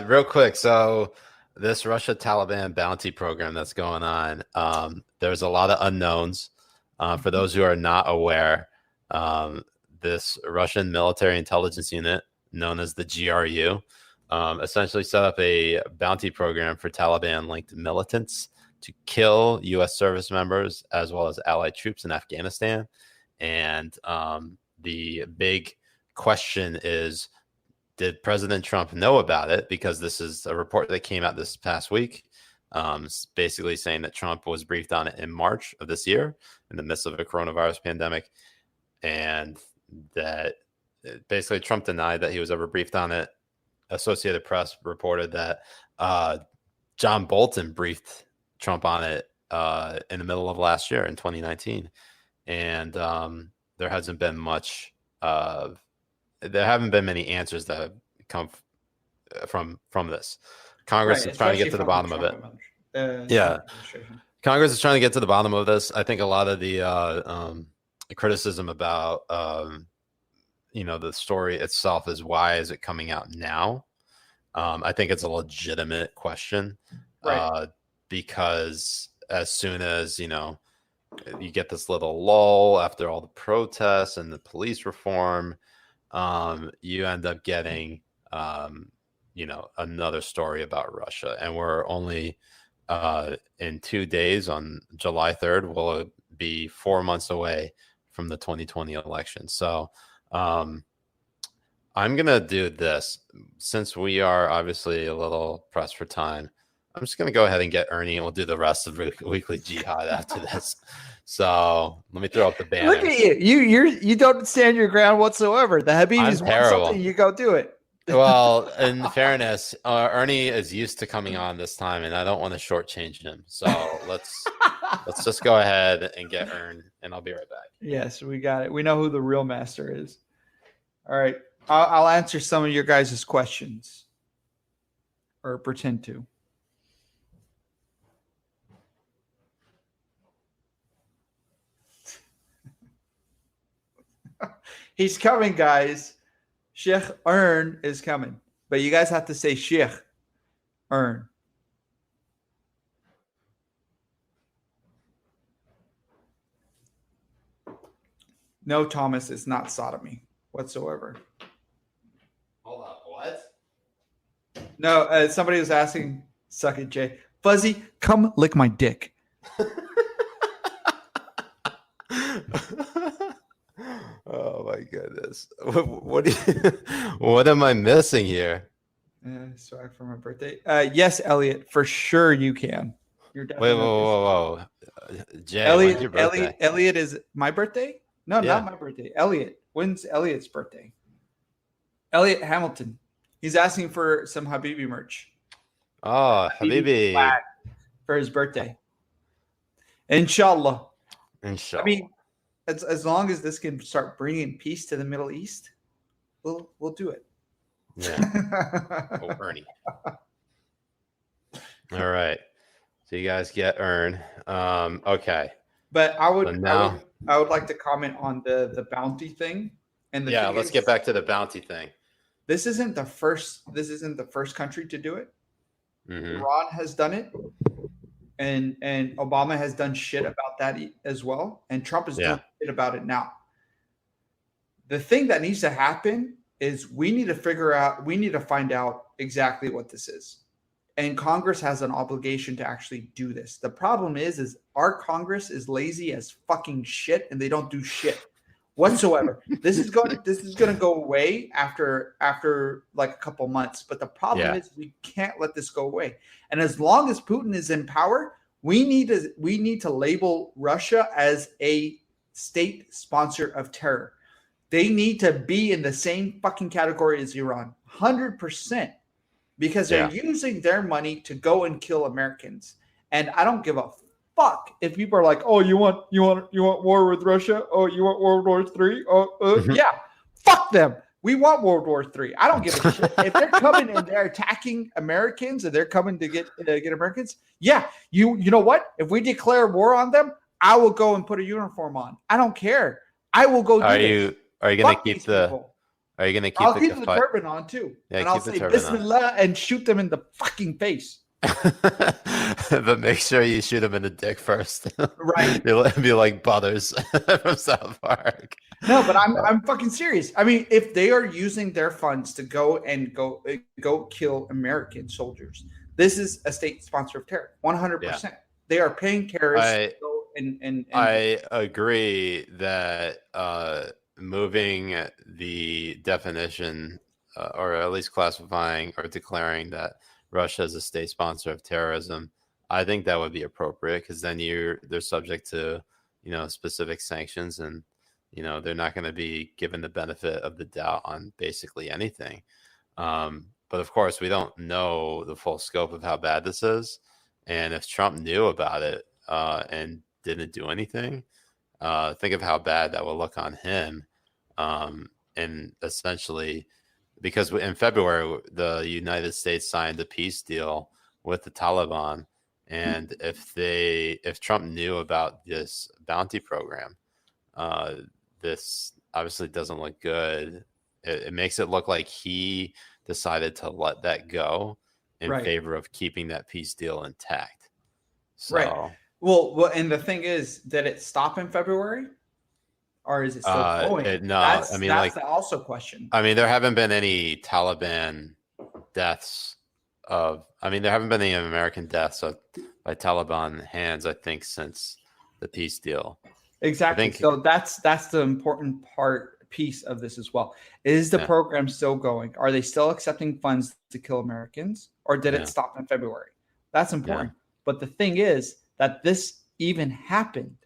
[SPEAKER 1] real quick. So this Russia Taliban bounty program that's going on, there's a lot of unknowns. For those who are not aware, this Russian military intelligence unit known as the GRU essentially set up a bounty program for Taliban-linked militants to kill U.S. service members as well as allied troops in Afghanistan. And the big question is, did President Trump know about it? Because this is a report that came out this past week, basically saying that Trump was briefed on it in March of this year in the midst of a coronavirus pandemic. And that basically Trump denied that he was ever briefed on it. Associated Press reported that John Bolton briefed Trump on it in the middle of last year in 2019. and there hasn't been much. There haven't been many answers that have come from this. Congress is trying to get to the bottom of it. Yeah, Congress is trying to get to the bottom of this. I think a lot of the criticism about the story itself is, why is it coming out now? I think it's a legitimate question, right? Because as soon as you get this little lull after all the protests and the police reform, you end up getting another story about Russia, and we're only in 2 days, on July 3rd, will be 4 months away from the 2020 election. So I'm gonna do this, since we are obviously a little pressed for time. I'm just gonna go ahead and get Ernie, and we'll do the rest of Weekly Jihad after this. So let me throw up the banner.
[SPEAKER 3] Look at you! You don't stand your ground whatsoever. The Habibis want something, you go do it.
[SPEAKER 1] Well, in fairness, Ernie is used to coming on this time, and I don't want to shortchange him. So let's just go ahead and get Ern, and I'll be right back.
[SPEAKER 3] Yes, we got it. We know who the real master is. All right, I'll answer some of your guys' questions, or pretend to. He's coming, guys. Sheikh Ern is coming. But you guys have to say Sheikh Ern. No, Thomas, it's not sodomy whatsoever.
[SPEAKER 1] Hold on, what?
[SPEAKER 3] No, somebody was asking, suck it, Jay. Fuzzy, come lick my dick.
[SPEAKER 1] Oh my goodness! What am I missing here?
[SPEAKER 3] Sorry for my birthday. Yes, Elliot, for sure you can. You're definitely.
[SPEAKER 1] Wait, whoa! Jay, when's your birthday?
[SPEAKER 3] Elliot is my birthday? No, not my birthday. Elliot. When's Elliot's birthday? Elliot Hamilton. He's asking for some Habibi merch.
[SPEAKER 1] Oh, Habibi
[SPEAKER 3] for his birthday. Inshallah.
[SPEAKER 1] Inshallah.
[SPEAKER 3] I mean, as long as this can start bringing peace to the Middle East, we'll do it.
[SPEAKER 1] Yeah. Oh, Ernie. All right. So you guys get Ern. Okay.
[SPEAKER 3] But I would like to comment on the bounty thing. And
[SPEAKER 1] let's get back to the bounty thing.
[SPEAKER 3] This isn't the first country to do it. Mm-hmm. Iran has done it. And Obama has done shit about that as well. And Trump is doing shit about it now. The thing that needs to happen is we need to find out exactly what this is. And Congress has an obligation to actually do this. The problem is our Congress is lazy as fucking shit, and they don't do shit whatsoever. This is going to go away after like a couple months. But the problem is we can't let this go away. And as long as Putin is in power, we need to label Russia as a state sponsor of terror. They need to be in the same fucking category as Iran, 100%, because they're using their money to go and kill Americans. And I don't give a fuck if people are like, "Oh, you want war with Russia? Oh, you want World War III? Oh, yeah, fuck them. We want World War III. I don't give a shit. If they're coming and they're attacking Americans and they're coming to get Americans, you know what? If we declare war on them, I will go and put a uniform on. I don't care. I will go.
[SPEAKER 1] Are you going to keep the? Are you going to keep?
[SPEAKER 3] I'll keep the turban on too, and I'll say Bismillah and shoot them in the fucking face.
[SPEAKER 1] But make sure you shoot him in the dick first.
[SPEAKER 3] Right.
[SPEAKER 1] Be like Butters from South Park.
[SPEAKER 3] No, but I'm fucking serious. I mean, if they are using their funds to go kill American soldiers, this is a state sponsor of terror. 100%. They are paying terrorists.
[SPEAKER 1] I agree that moving the definition, or at least classifying or declaring that Russia is a state sponsor of terrorism, I think that would be appropriate, because then they're subject to specific sanctions, and they're not going to be given the benefit of the doubt on basically anything. But of course, we don't know the full scope of how bad this is, and if Trump knew about it and didn't do anything, Think of how bad that will look on him. And essentially, because in February, the United States signed a peace deal with the Taliban. And if Trump knew about this bounty program, this obviously doesn't look good. It makes it look like he decided to let that go in favor of keeping that peace deal intact. So,
[SPEAKER 3] right. Well, and the thing is, did it stop in February, or is it still going?
[SPEAKER 1] No,
[SPEAKER 3] that's,
[SPEAKER 1] I mean,
[SPEAKER 3] that's the also question.
[SPEAKER 1] I mean, there haven't been any Taliban deaths there haven't been any American deaths by Taliban hands, I think, since the peace deal.
[SPEAKER 3] Exactly. So that's the important piece of this as well. Is the program still going? Are they still accepting funds to kill Americans, or did it stop in February? That's important. But the thing is that this even happened,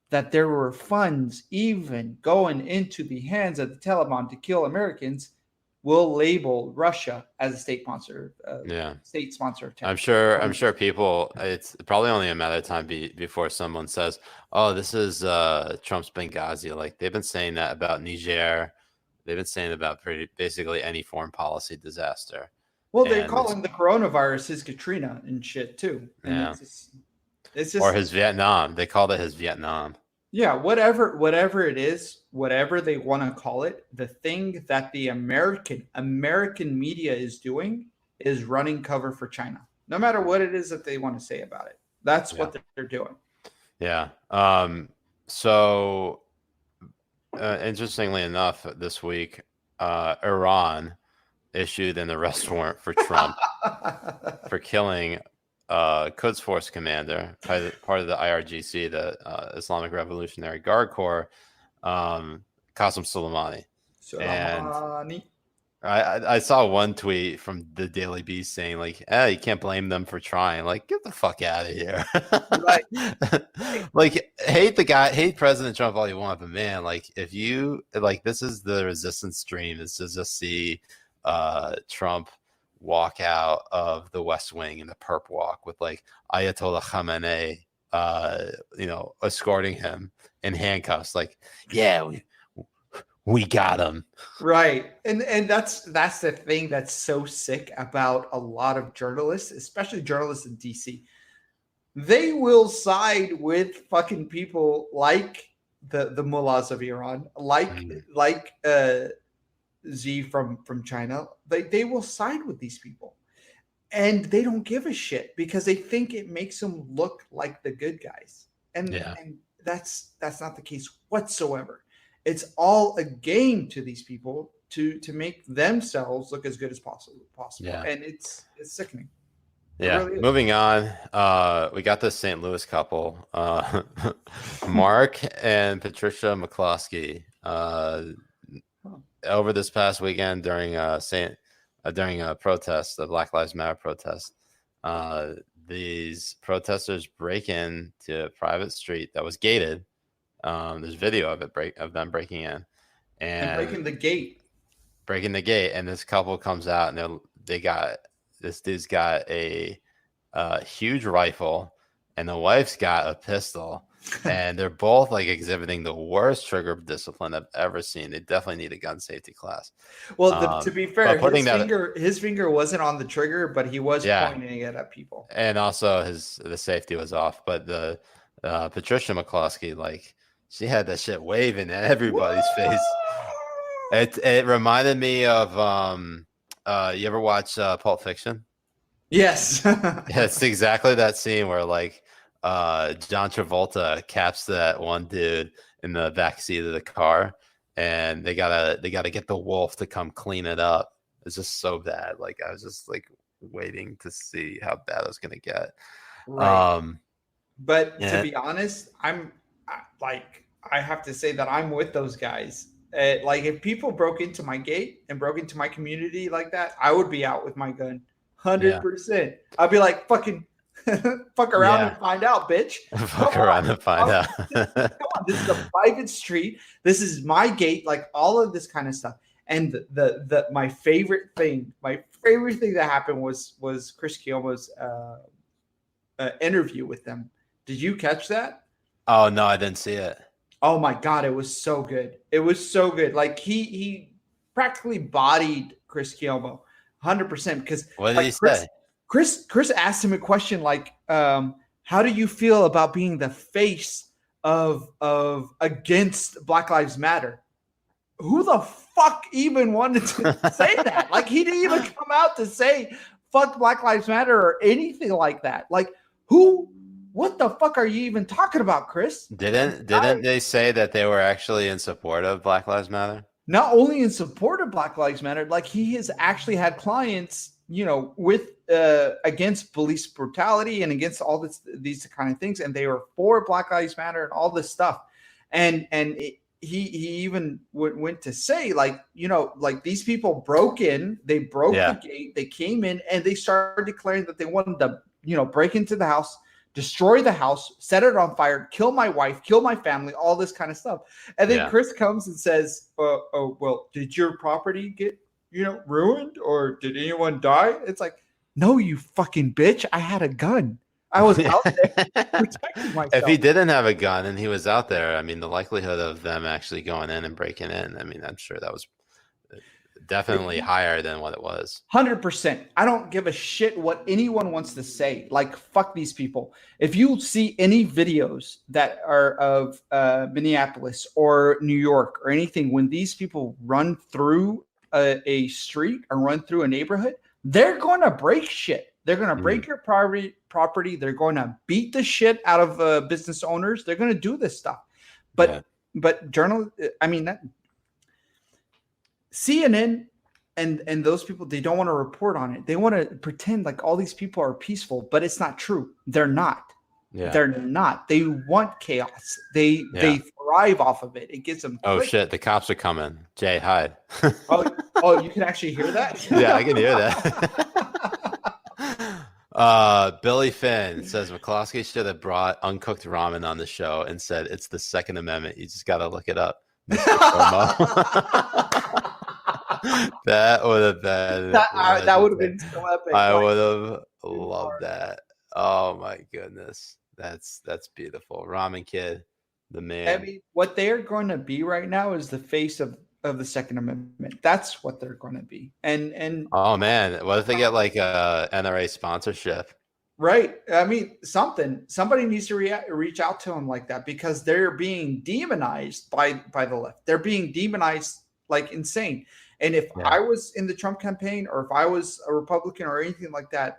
[SPEAKER 3] that there were funds even going into the hands of the Taliban to kill Americans, will label Russia as a state sponsor. State sponsor of terror.
[SPEAKER 1] I'm sure people. It's probably only a matter of time before someone says, "Oh, this is Trump's Benghazi." Like they've been saying that about Niger. They've been saying about basically any foreign policy disaster.
[SPEAKER 3] Well, they're calling the coronavirus his Katrina and shit too. And it's just
[SPEAKER 1] or his Vietnam. They called it his Vietnam.
[SPEAKER 3] Yeah, whatever it is, whatever they want to call it, the thing that the American media is doing is running cover for China. No matter what it is that they want to say about it. That's what they're doing.
[SPEAKER 1] Yeah. So interestingly enough, this week, Iran issued an arrest warrant for Trump for killing Quds Force commander, part of the IRGC, the Islamic Revolutionary Guard Corps, Qasem Soleimani. And I saw one tweet from the Daily Beast saying like, you can't blame them for trying. Like, get the fuck out of here. Like, hate President Trump all you want, but man, like, if you like, this is the resistance dream, is to just see Trump walk out of the West Wing in the perp walk with like Ayatollah Khamenei, escorting him in handcuffs. Like, we got him.
[SPEAKER 3] Right. And that's the thing that's so sick about a lot of journalists, especially journalists in DC. They will side with fucking people like the mullahs of Iran, like Z from China. They will side with these people, and they don't give a shit because they think it makes them look like the good guys, and that's not the case whatsoever. It's all a game to these people to make themselves look as good as possible. And it's sickening.
[SPEAKER 1] Yeah.
[SPEAKER 3] Really
[SPEAKER 1] Moving on, we got this St. Louis couple, Mark and Patricia McCloskey. Over this past weekend during a protest, the Black Lives Matter protest, these protesters break into a private street that was gated. There's video of them breaking in and
[SPEAKER 3] breaking the gate.
[SPEAKER 1] And this couple comes out and this dude's got a huge rifle and the wife's got a pistol. And they're both like exhibiting the worst trigger discipline I've ever seen. They definitely need a gun safety class.
[SPEAKER 3] Well, to be fair, his finger wasn't on the trigger, but he was pointing it at people.
[SPEAKER 1] And also the safety was off. But the Patricia McCloskey, like, she had that shit waving at everybody's face. It reminded me of you ever watch Pulp Fiction?
[SPEAKER 3] Yes.
[SPEAKER 1] It's exactly that scene where like John Travolta caps that one dude in the back seat of the car, and they gotta get the wolf to come clean it up. It's just so bad. Like I was just like waiting to see how bad it was gonna get.
[SPEAKER 3] Right. But to be honest, I have to say that I'm with those guys. Like if people broke into my gate and broke into my community like that, I would be out with my gun, 100%. I'd be like, fucking. Fuck around and find out, bitch.
[SPEAKER 1] Fuck around and find out.
[SPEAKER 3] Come on, this is a private street. This is my gate. Like all of this kind of stuff. And my favorite thing that happened was Chris Cuomo's interview with them. Did you catch that?
[SPEAKER 1] Oh no, I didn't see it.
[SPEAKER 3] Oh my God, it was so good. It was so good. Like he practically bodied Chris Cuomo 100% because
[SPEAKER 1] What did
[SPEAKER 3] like
[SPEAKER 1] he say?
[SPEAKER 3] Chris asked him a question like, how do you feel about being the face of against Black Lives Matter? Who the fuck even wanted to say that? Like he didn't even come out to say fuck Black Lives Matter or anything like that. Like who? What the fuck are you even talking about, Chris?
[SPEAKER 1] Didn't they say that they were actually in support of Black Lives Matter?
[SPEAKER 3] Not only in support of Black Lives Matter, like he has actually had clients, with against police brutality and against all these kind of things, and they were for Black Lives Matter and all this stuff, and he even went to say like these people broke in, they broke the gate, they came in and they started declaring that they wanted to break into the house, destroy the house, set it on fire, kill my wife, kill my family, all this kind of stuff. And then Chris comes and says, oh, well, did your property get, ruined or did anyone die? It's like, no, you fucking bitch. I had a gun. I was out there protecting myself.
[SPEAKER 1] If he didn't have a gun and he was out there, I mean, the likelihood of them actually going in and breaking in, I mean, I'm sure that was definitely higher than what it was.
[SPEAKER 3] 100%. I don't give a shit what anyone wants to say. Like, fuck these people. If you see any videos that are of Minneapolis or New York or anything, when these people run through a street or run through a neighborhood, they're going to break shit. They're going to break your property. They're going to beat the shit out of business owners. They're going to do this stuff. But CNN and those people, they don't want to report on it. They want to pretend like all these people are peaceful, but it's not true. They're not. Yeah. They're not. They want chaos. They thrive off of it. It gives them.
[SPEAKER 1] Oh shit! The cops are coming. Jay, hide.
[SPEAKER 3] oh, you can actually hear that?
[SPEAKER 1] Yeah, I can hear that. Billy Finn says McCloskey should have brought uncooked ramen on the show and said it's the Second Amendment. You just got to look it up. That would have been
[SPEAKER 3] that would have been so epic.
[SPEAKER 1] I would have loved that. Oh my goodness, that's beautiful. Ramen Kid, the man.
[SPEAKER 3] I mean, what they're going to be right now is the face of the Second Amendment. That's what they're going to be. And
[SPEAKER 1] oh man, what if they get like a NRA sponsorship?
[SPEAKER 3] Right. I mean, somebody needs to reach out to them like that, because they're being demonized by the left. They're being demonized like insane. And if I was in the Trump campaign, or if I was a Republican or anything like that,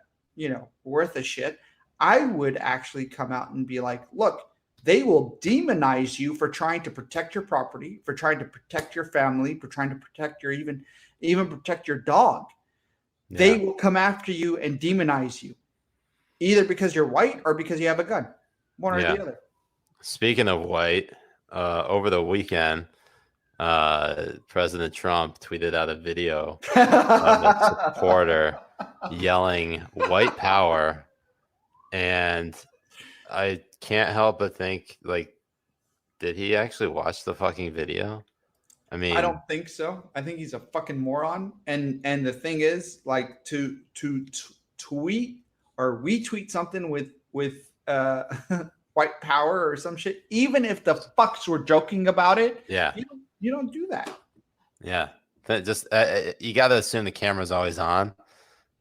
[SPEAKER 3] worth a shit, I would actually come out and be like, look, they will demonize you for trying to protect your property, for trying to protect your family, for trying to protect your even protect your dog. Yeah. They will come after you and demonize you, either because you're white or because you have a gun, one or the other.
[SPEAKER 1] Speaking of white, over the weekend, President Trump tweeted out a video of a supporter yelling white power, and I can't help but think, like, did he actually watch the fucking video? I mean,
[SPEAKER 3] I don't think so. I think he's a fucking moron. And the thing is, like, to tweet or retweet something with white power or some shit, even if the fucks were joking about it, you don't do that.
[SPEAKER 1] Yeah, just you got to assume the camera's always on.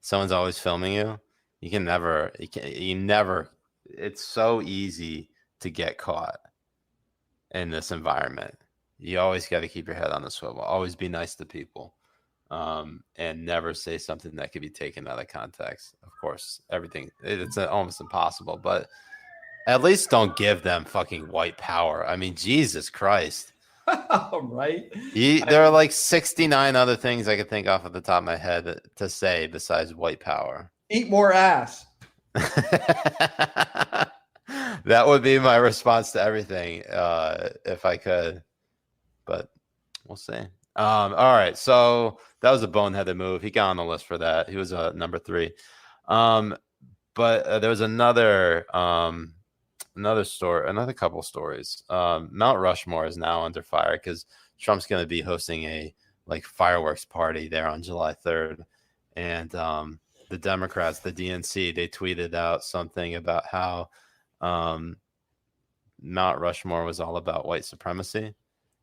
[SPEAKER 1] Someone's always filming you. You never. It's so easy to get caught in this environment. You always got to keep your head on the swivel. Always be nice to people, and never say something that could be taken out of context. Of course, it's almost impossible, but at least don't give them fucking white power. I mean, Jesus Christ.
[SPEAKER 3] Right.
[SPEAKER 1] There are like 69 other things I could think off of the top of my head to say besides white power.
[SPEAKER 3] Eat more ass.
[SPEAKER 1] That would be my response to everything, if I could, but we'll see. All right, so that was a boneheaded move. He got on the list for that. He was number 3. But there was another story, another couple stories. Mount Rushmore is now under fire because Trump's going to be hosting a fireworks party there on July 3rd, and the Democrats, the DNC, they tweeted out something about how Mount Rushmore was all about white supremacy.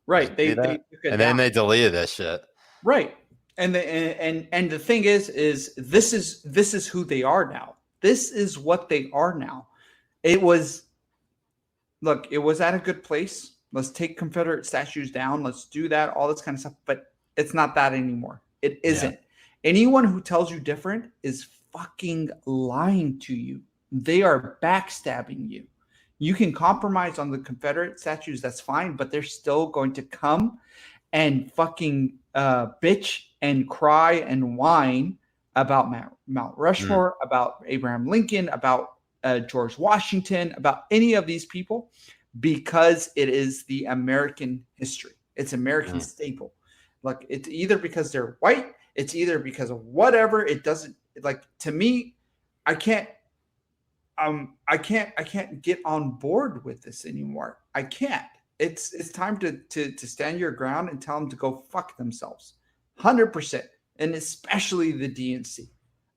[SPEAKER 3] Right. They
[SPEAKER 1] took
[SPEAKER 3] it
[SPEAKER 1] and
[SPEAKER 3] down.
[SPEAKER 1] then they deleted that shit.
[SPEAKER 3] Right. And the thing is this is who they are now. This is what they are now. It was at a good place. Let's take Confederate statues down. Let's do that, all this kind of stuff. But it's not that anymore. It isn't. Yeah. Anyone who tells you different is fucking lying to you. They are backstabbing you. You can compromise on the Confederate statues, that's fine, but they're still going to come and fucking bitch and cry and whine about Mount Rushmore, about Abraham Lincoln, about George Washington, about any of these people, because it is the American history. It's American staple. Like, it's either because they're white, it's either because of whatever. It doesn't, like, to me, I can't get on board with this anymore. I can't. It's time to stand your ground and tell them to go fuck themselves. 100%. And especially the DNC.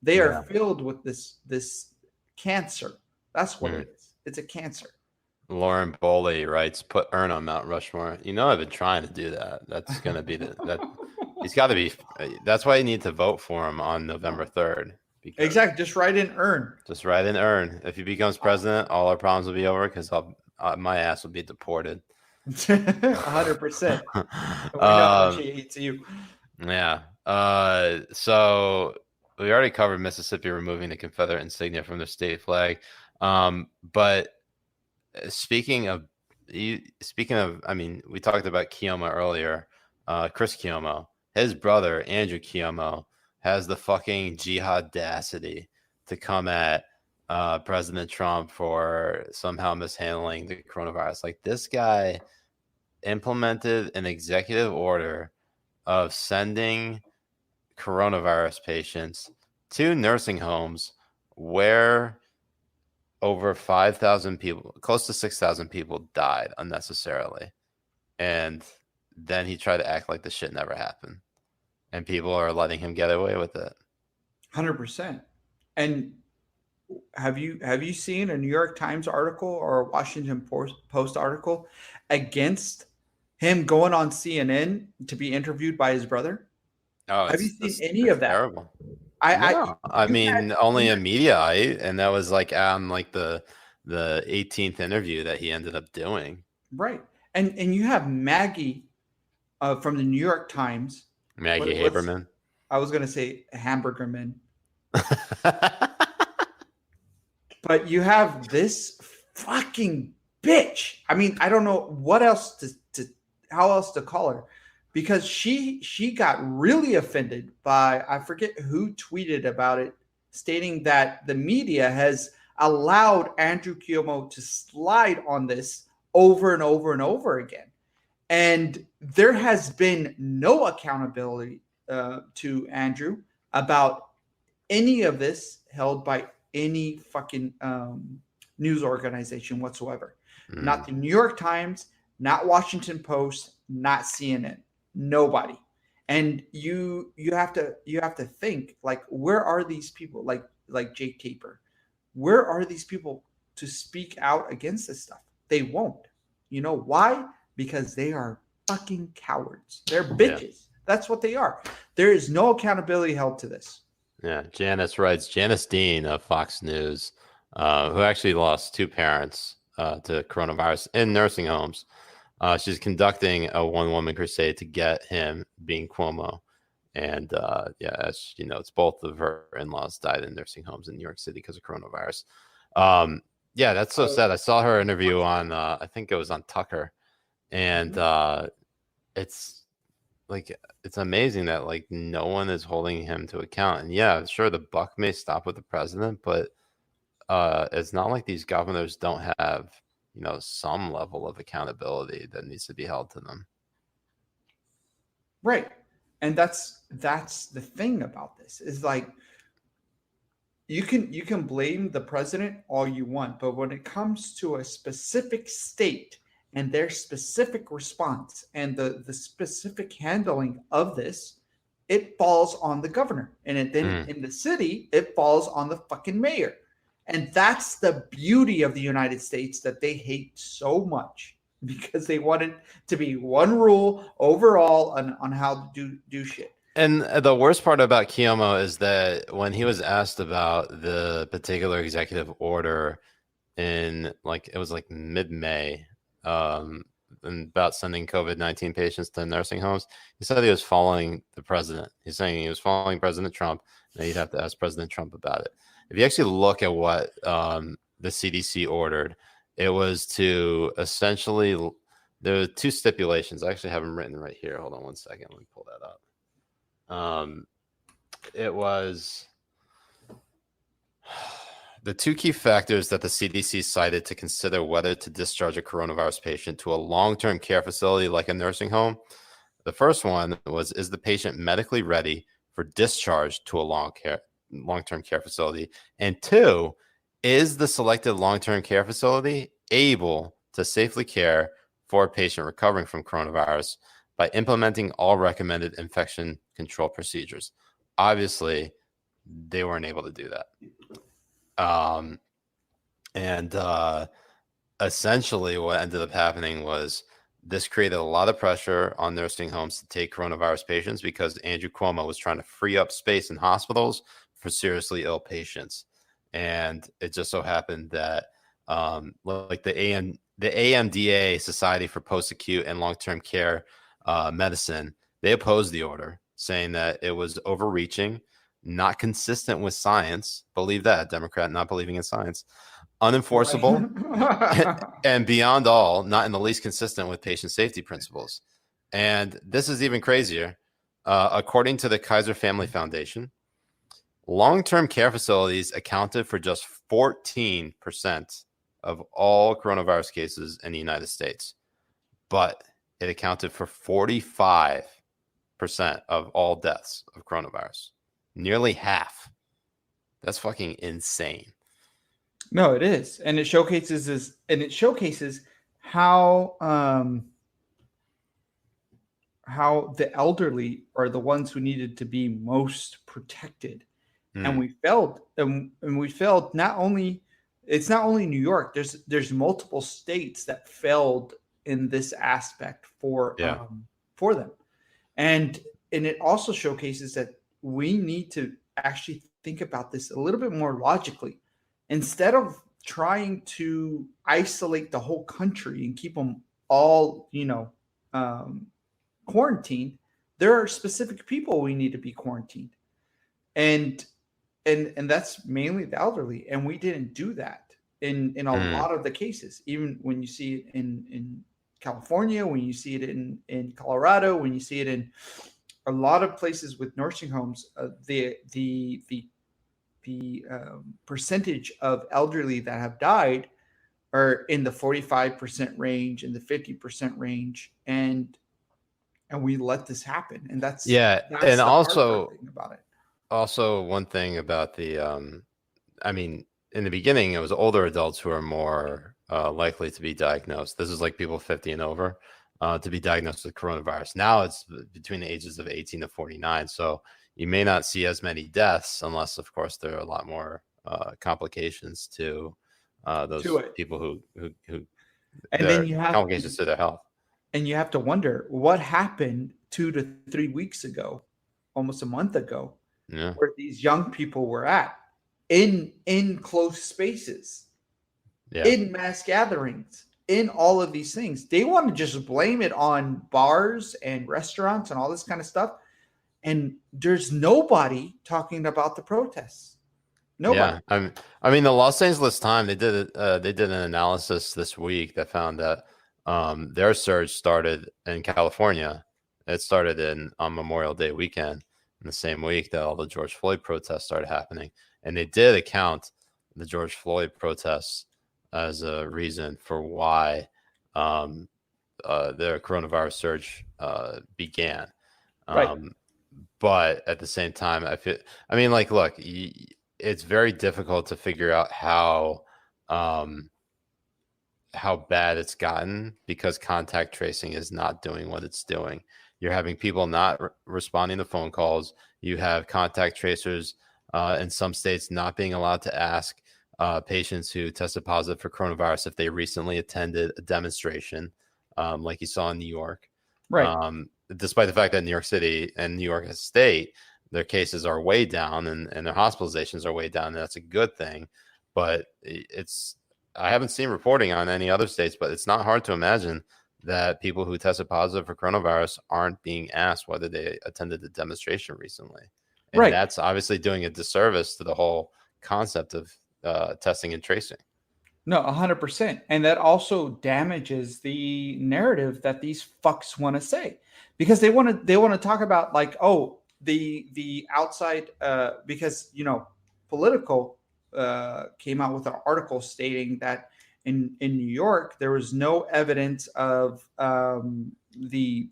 [SPEAKER 3] They are filled with this cancer. That's what it is. It's a cancer.
[SPEAKER 1] Lauren Boley writes, "Put Ern on Mount Rushmore." You know, I've been trying to do that. That's going to be he's got to be. That's why you need to vote for him on November 3rd.
[SPEAKER 3] Exactly. Just write in Ern.
[SPEAKER 1] Just write in Ern. If he becomes president, all our problems will be over because my ass will be deported.
[SPEAKER 3] 100%. We know how much he hates you.
[SPEAKER 1] Yeah. So we already covered Mississippi removing the Confederate insignia from their state flag. But speaking of, I mean, we talked about Cuomo earlier. Chris Cuomo, his brother Andrew Cuomo, has the fucking jihadacity to come at President Trump for somehow mishandling the coronavirus. Like, this guy implemented an executive order of sending coronavirus patients to nursing homes where over 5,000 people, close to 6,000 people died unnecessarily. And then he tried to act like the shit never happened. And people are letting him get away with it.
[SPEAKER 3] 100%. And have you seen a New York Times article or a Washington Post article against him going on CNN to be interviewed by his brother?
[SPEAKER 1] Oh,
[SPEAKER 3] have you seen any of that?
[SPEAKER 1] Terrible. I mean, only in media, and that was like on like the 18th interview that he ended up doing.
[SPEAKER 3] Right, and you have Maggie from the New York Times.
[SPEAKER 1] Maggie Haberman.
[SPEAKER 3] I was gonna say Hamburgerman. But you have this fucking bitch. I mean, I don't know what else how else to call her, because she got really offended by, I forget who tweeted about it, stating that the media has allowed Andrew Cuomo to slide on this over and over and over again. And there has been no accountability to Andrew about any of this held by any fucking news organization whatsoever. Not the New York Times, not Washington Post, not CNN. Nobody. And you have to think, like, where are these people, like Jake Tapper? Where are these people to speak out against this stuff? They won't. You know why? Because they are fucking cowards. They're bitches. Yeah. That's what they are. There is no accountability held to this.
[SPEAKER 1] Yeah. Janice writes, Janice Dean of Fox News, who actually lost two parents to coronavirus in nursing homes. She's conducting a one-woman crusade to get him, being Cuomo. And as you know, it's both of her in-laws died in nursing homes in New York City because of coronavirus. That's so sad. I saw her interview on, I think it was on Tucker. And it's amazing that like no one is holding him to account. And yeah, sure, the buck may stop with the president, but it's not like these governors don't have, you know, some level of accountability that needs to be held to them.
[SPEAKER 3] Right. And that's the thing about this, is like, you can blame the president all you want, but when it comes to a specific state and their specific response and the specific handling of this, it falls on the governor. And then in the city, it falls on the fucking mayor. And that's the beauty of the United States that they hate so much, because they want it to be one rule overall on how to do shit.
[SPEAKER 1] And the worst part about Cuomo is that when he was asked about the particular executive order in it was mid-May, about sending COVID-19 patients to nursing homes, he said he was following the president. He's saying he was following President Trump, and you'd have to ask President Trump about it. If you actually look at what the CDC ordered, it was to essentially, there were two stipulations. I actually have them written right here. Hold on one second. Let me pull that up. It was the two key factors that the CDC cited to consider whether to discharge a coronavirus patient to a long-term care facility like a nursing home. The first one was, is the patient medically ready for discharge to a long-term care facility? And two, is the selected long-term care facility able to safely care for a patient recovering from coronavirus by implementing all recommended infection control procedures? Obviously, they weren't able to do that. Essentially what ended up happening was this created a lot of pressure on nursing homes to take coronavirus patients, because Andrew Cuomo was trying to free up space in hospitals for seriously ill patients. And it just so happened that the AMDA, Society for Post-Acute and Long-Term Care Medicine, they opposed the order, saying that it was overreaching, not consistent with science. Believe that, Democrat not believing in science. Unenforceable, and beyond all, not in the least consistent with patient safety principles. And this is even crazier. According to the Kaiser Family Foundation, long-term care facilities accounted for just 14% of all coronavirus cases in the United States, but it accounted for 45% of all deaths of coronavirus. Nearly half. That's fucking insane.
[SPEAKER 3] No, it is, and it showcases how the elderly are the ones who needed to be most protected, and we failed. And we failed. It's not only New York. There's multiple states that failed in this aspect for them, and it also showcases that we need to actually think about this a little bit more logically. Instead of trying to isolate the whole country and keep them all, quarantined, there are specific people we need to be quarantined, and that's mainly the elderly. And we didn't do that in a lot of the cases. Even when you see it in California, when you see it in Colorado, when you see it in a lot of places with nursing homes, the percentage of elderly that have died are in the 45% range, in the 50% range, and we let this happen. And that's
[SPEAKER 1] and also
[SPEAKER 3] thing about it.
[SPEAKER 1] Also, one thing about the in the beginning, it was older adults who are more likely to be diagnosed. This is like people 50 and over to be diagnosed with coronavirus. Now it's between the ages of 18 to 49. So you may not see as many deaths, unless, of course, there are a lot more complications to those people who
[SPEAKER 3] and then you have
[SPEAKER 1] complications to their health.
[SPEAKER 3] And you have to wonder what happened 2 to 3 weeks ago, almost a month ago, where these young people were at in close spaces, in mass gatherings, in all of these things. They want to just blame it on bars and restaurants and all this kind of stuff. And there's nobody talking about the protests. Nobody.
[SPEAKER 1] Yeah, the Los Angeles Times, they did an analysis this week that found that their surge started in California. It started on Memorial Day weekend, in the same week that all the George Floyd protests started happening. And they did account the George Floyd protests as a reason for why the coronavirus surge began.
[SPEAKER 3] Right.
[SPEAKER 1] But at the same time, look, it's very difficult to figure out how bad it's gotten, because contact tracing is not doing what it's doing. You're having people not responding to phone calls. You have contact tracers in some states not being allowed to ask patients who tested positive for coronavirus if they recently attended a demonstration, like you saw in New York.
[SPEAKER 3] Right.
[SPEAKER 1] Despite the fact that New York City and New York State, their cases are way down and their hospitalizations are way down. And that's a good thing. But I haven't seen reporting on any other states, but it's not hard to imagine that people who tested positive for coronavirus aren't being asked whether they attended the demonstration recently. And
[SPEAKER 3] Right.
[SPEAKER 1] that's obviously doing a disservice to the whole concept of testing and tracing.
[SPEAKER 3] No, 100%. And that also damages the narrative that these fucks want to say, because they want to talk about like, oh, the outside, because, you know, Politico came out with an article stating that in New York, there was no evidence of the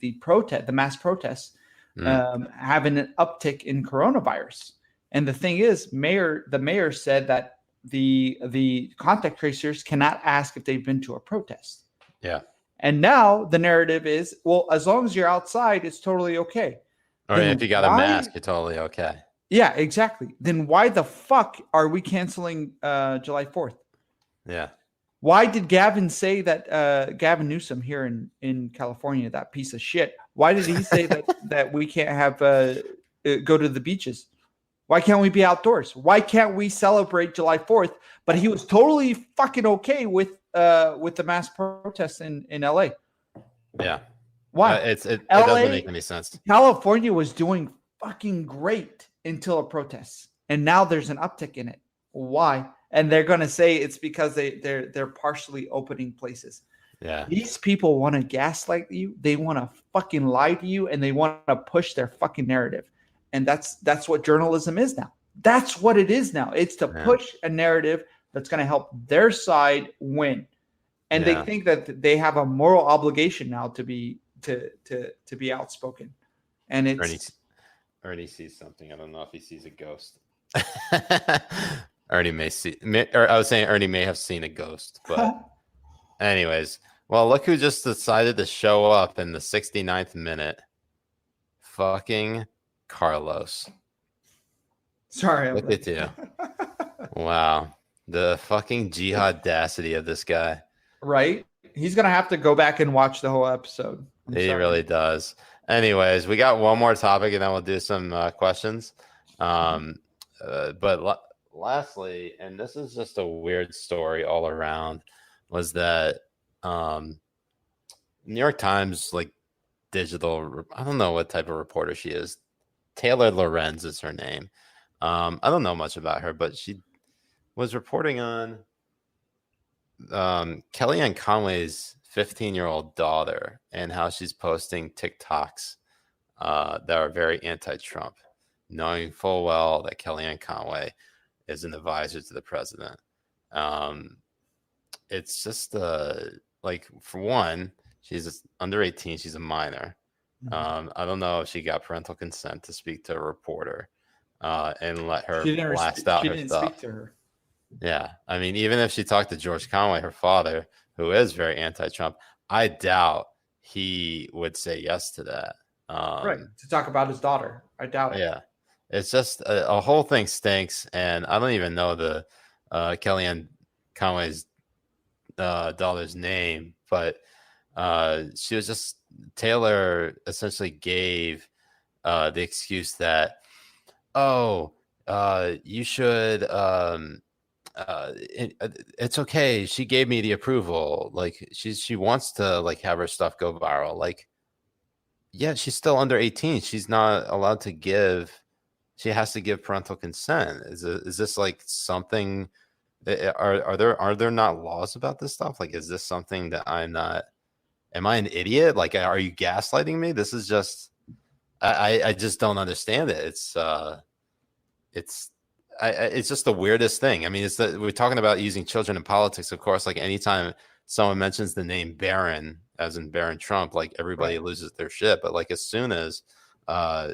[SPEAKER 3] mass protests having an uptick in coronavirus. And the thing is, the mayor said that the contact tracers cannot ask if they've been to a protest.
[SPEAKER 1] Yeah.
[SPEAKER 3] And now the narrative is, well, as long as you're outside, it's totally okay.
[SPEAKER 1] Or if you got a mask, you're totally okay.
[SPEAKER 3] Yeah, exactly. Then why the fuck are we canceling July 4th?
[SPEAKER 1] Yeah.
[SPEAKER 3] Why did Gavin say that Gavin Newsom here in California, that piece of shit? Why did he say that we can't have go to the beaches? Why can't we be outdoors? Why can't we celebrate July 4th? But he was totally fucking okay with the mass protests in LA.
[SPEAKER 1] Yeah.
[SPEAKER 3] Why?
[SPEAKER 1] It doesn't make any sense.
[SPEAKER 3] California was doing fucking great until a protest, and now there's an uptick in it. Why? And they're going to say it's because they're partially opening places.
[SPEAKER 1] Yeah.
[SPEAKER 3] These people want to gaslight you. They want to fucking lie to you, and they want to push their fucking narrative. And that's what journalism is now. That's what it is now. It's to push a narrative that's going to help their side win. And they think that they have a moral obligation now to be outspoken. And it's
[SPEAKER 1] Ernie sees something. I don't know if he sees a ghost. Ernie may see, or I was saying Ernie may have seen a ghost. But anyways, well, look who just decided to show up in the 69th minute. Fucking Carlos.
[SPEAKER 3] Sorry.
[SPEAKER 1] Look at you. Wow. The fucking jihadacity of this guy.
[SPEAKER 3] Right? He's going to have to go back and watch the whole episode.
[SPEAKER 1] He really does. Anyways, we got one more topic and then we'll do some questions. But lastly, and this is just a weird story all around, was that New York Times, like digital, I don't know what type of reporter she is. Taylor Lorenz is her name. I don't know much about her, but she was reporting on Kellyanne Conway's 15-year-old daughter and how she's posting TikToks that are very anti-Trump, knowing full well that Kellyanne Conway is an advisor to the president. It's just like, for one, she's under 18. She's a minor. I don't know if she got parental consent to speak to a reporter and let her blast out her stuff.
[SPEAKER 3] Speak to her.
[SPEAKER 1] Yeah. I mean, even if she talked to George Conway, her father, who is very anti-Trump, I doubt he would say yes to that.
[SPEAKER 3] Right. To talk about his daughter. I doubt it.
[SPEAKER 1] Yeah. It's just a whole thing stinks. And I don't even know the Kellyanne Conway's daughter's name, but she was just, Taylor essentially gave the excuse that, you should, it's okay. She gave me the approval. Like she wants to like have her stuff go viral. Like, yeah, she's still under 18. She's not allowed to give. She has to give parental consent. Is this like something? Are there not laws about this stuff? Like, is this something that I'm not? Am I an idiot? Like, are you gaslighting me? This is just. I just don't understand it. It's just the weirdest thing. I mean, it's that we're talking about using children in politics, of course. Like, anytime someone mentions the name Barron, as in Barron Trump, like everybody loses their shit. But like, as soon as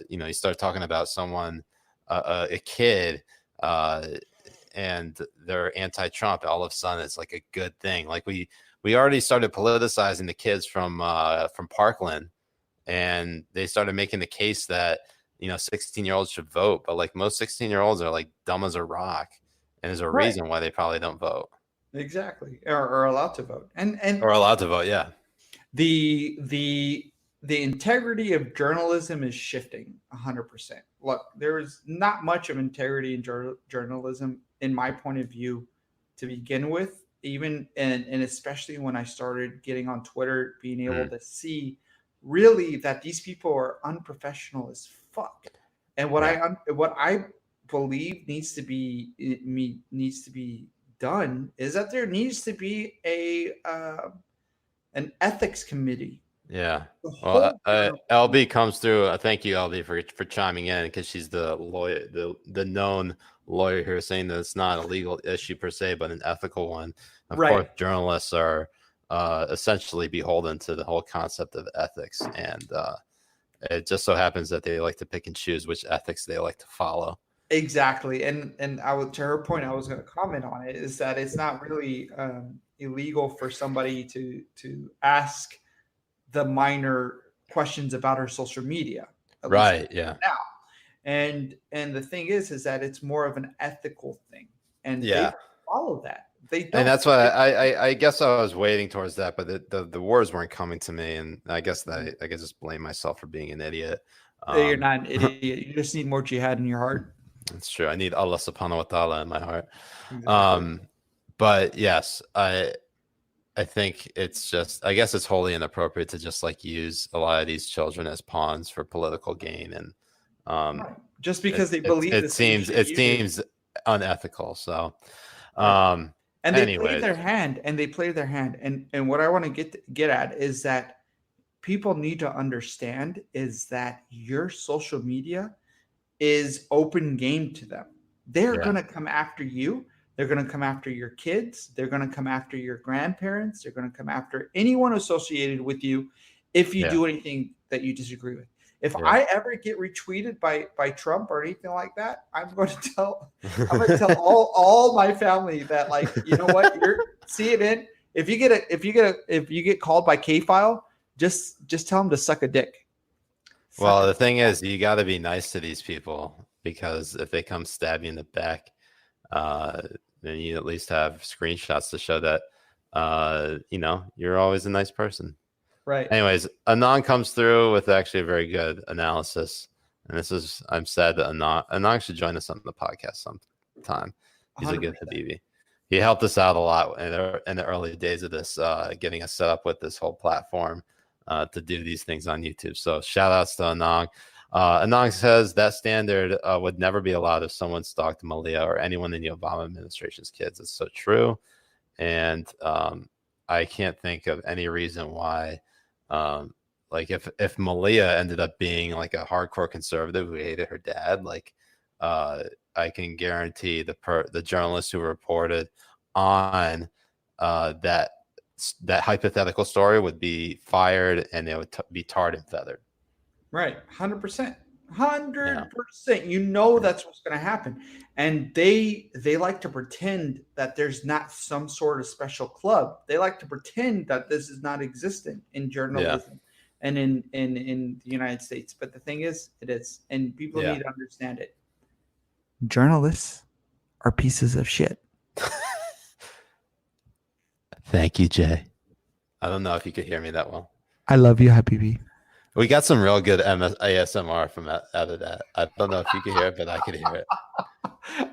[SPEAKER 1] you start talking about someone, a kid, and they're anti-Trump, all of a sudden it's like a good thing. Like we already started politicizing the kids from Parkland, and they started making the case that 16-year-olds should vote, but like most 16-year-olds are like dumb as a rock, and there's a
[SPEAKER 3] Right.
[SPEAKER 1] reason why they probably don't vote
[SPEAKER 3] Exactly, or allowed to vote, and
[SPEAKER 1] or allowed to vote. Yeah,
[SPEAKER 3] the integrity of journalism is shifting 100%. Look, there is not much of integrity in journalism, in my point of view, to begin with. Even and especially when I started getting on Twitter, being able to see really that these people are unprofessional as fuck. And what I believe needs to be done is that there needs to be an ethics committee.
[SPEAKER 1] yeah. Well, LB comes through. Thank you, LB, for chiming in, because she's the lawyer, the known lawyer here, saying that it's not a legal issue per se, but an ethical one. Of course, journalists are essentially beholden to the whole concept of ethics, and it just so happens that they like to pick and choose which ethics they like to follow.
[SPEAKER 3] Exactly, and I would, to her point, I was going to comment on it, is that it's not really illegal for somebody to ask the minor questions about her social media,
[SPEAKER 1] right? Yeah.
[SPEAKER 3] Now, and the thing is that it's more of an ethical thing, and they follow that. They don't.
[SPEAKER 1] And that's why I guess I was waiting towards that, but the words weren't coming to me, and I guess that I just blame myself for being an idiot.
[SPEAKER 3] You're not an idiot. You just need more jihad in your heart.
[SPEAKER 1] That's true. I need Allah subhanahu wa ta'ala in my heart. Exactly. But yes, I think it's just, I guess it's wholly inappropriate to just like use a lot of these children as pawns for political gain, and
[SPEAKER 3] just because they believe
[SPEAKER 1] it seems unethical. So,
[SPEAKER 3] and they play their hand, and what I want to get at is that people need to understand is that your social media is open game to them. They're going to come after you. They're going to come after your kids. They're going to come after your grandparents. They're going to come after anyone associated with you if you do anything that you disagree with. If I ever get retweeted by Trump or anything like that, I'm going to tell all my family that, like, you know what, see it in. If you get called by K-File, just tell them to suck a dick.
[SPEAKER 1] Well, the thing is, you got to be nice to these people, because if they come stab you in the back, then you at least have screenshots to show that, you're always a nice person.
[SPEAKER 3] Right.
[SPEAKER 1] Anyways, Anand comes through with actually a very good analysis. And I'm sad that Anand should join us on the podcast sometime. He's 100%. A good Habibi. He helped us out a lot in the early days of this, getting us set up with this whole platform to do these things on YouTube. So shout outs to Anand. Anand says that standard would never be allowed if someone stalked Malia or anyone in the Obama administration's kids. It's so true. And I can't think of any reason why, like if Malia ended up being like a hardcore conservative who hated her dad, like I can guarantee the journalists who reported on that hypothetical story would be fired, and they would be tarred and feathered.
[SPEAKER 3] Right. 100%. 100%. You know that's what's going to happen. And they like to pretend that there's not some sort of special club. They like to pretend that this is not existent in journalism and in the United States. But the thing is, it is. And people need to understand it. Journalists are pieces of shit.
[SPEAKER 1] Thank you, Jay. I don't know if you could hear me that well.
[SPEAKER 3] I love you, Habibi.
[SPEAKER 1] We got some real good ASMR from out of that. I don't know if you could hear it, but I could hear it.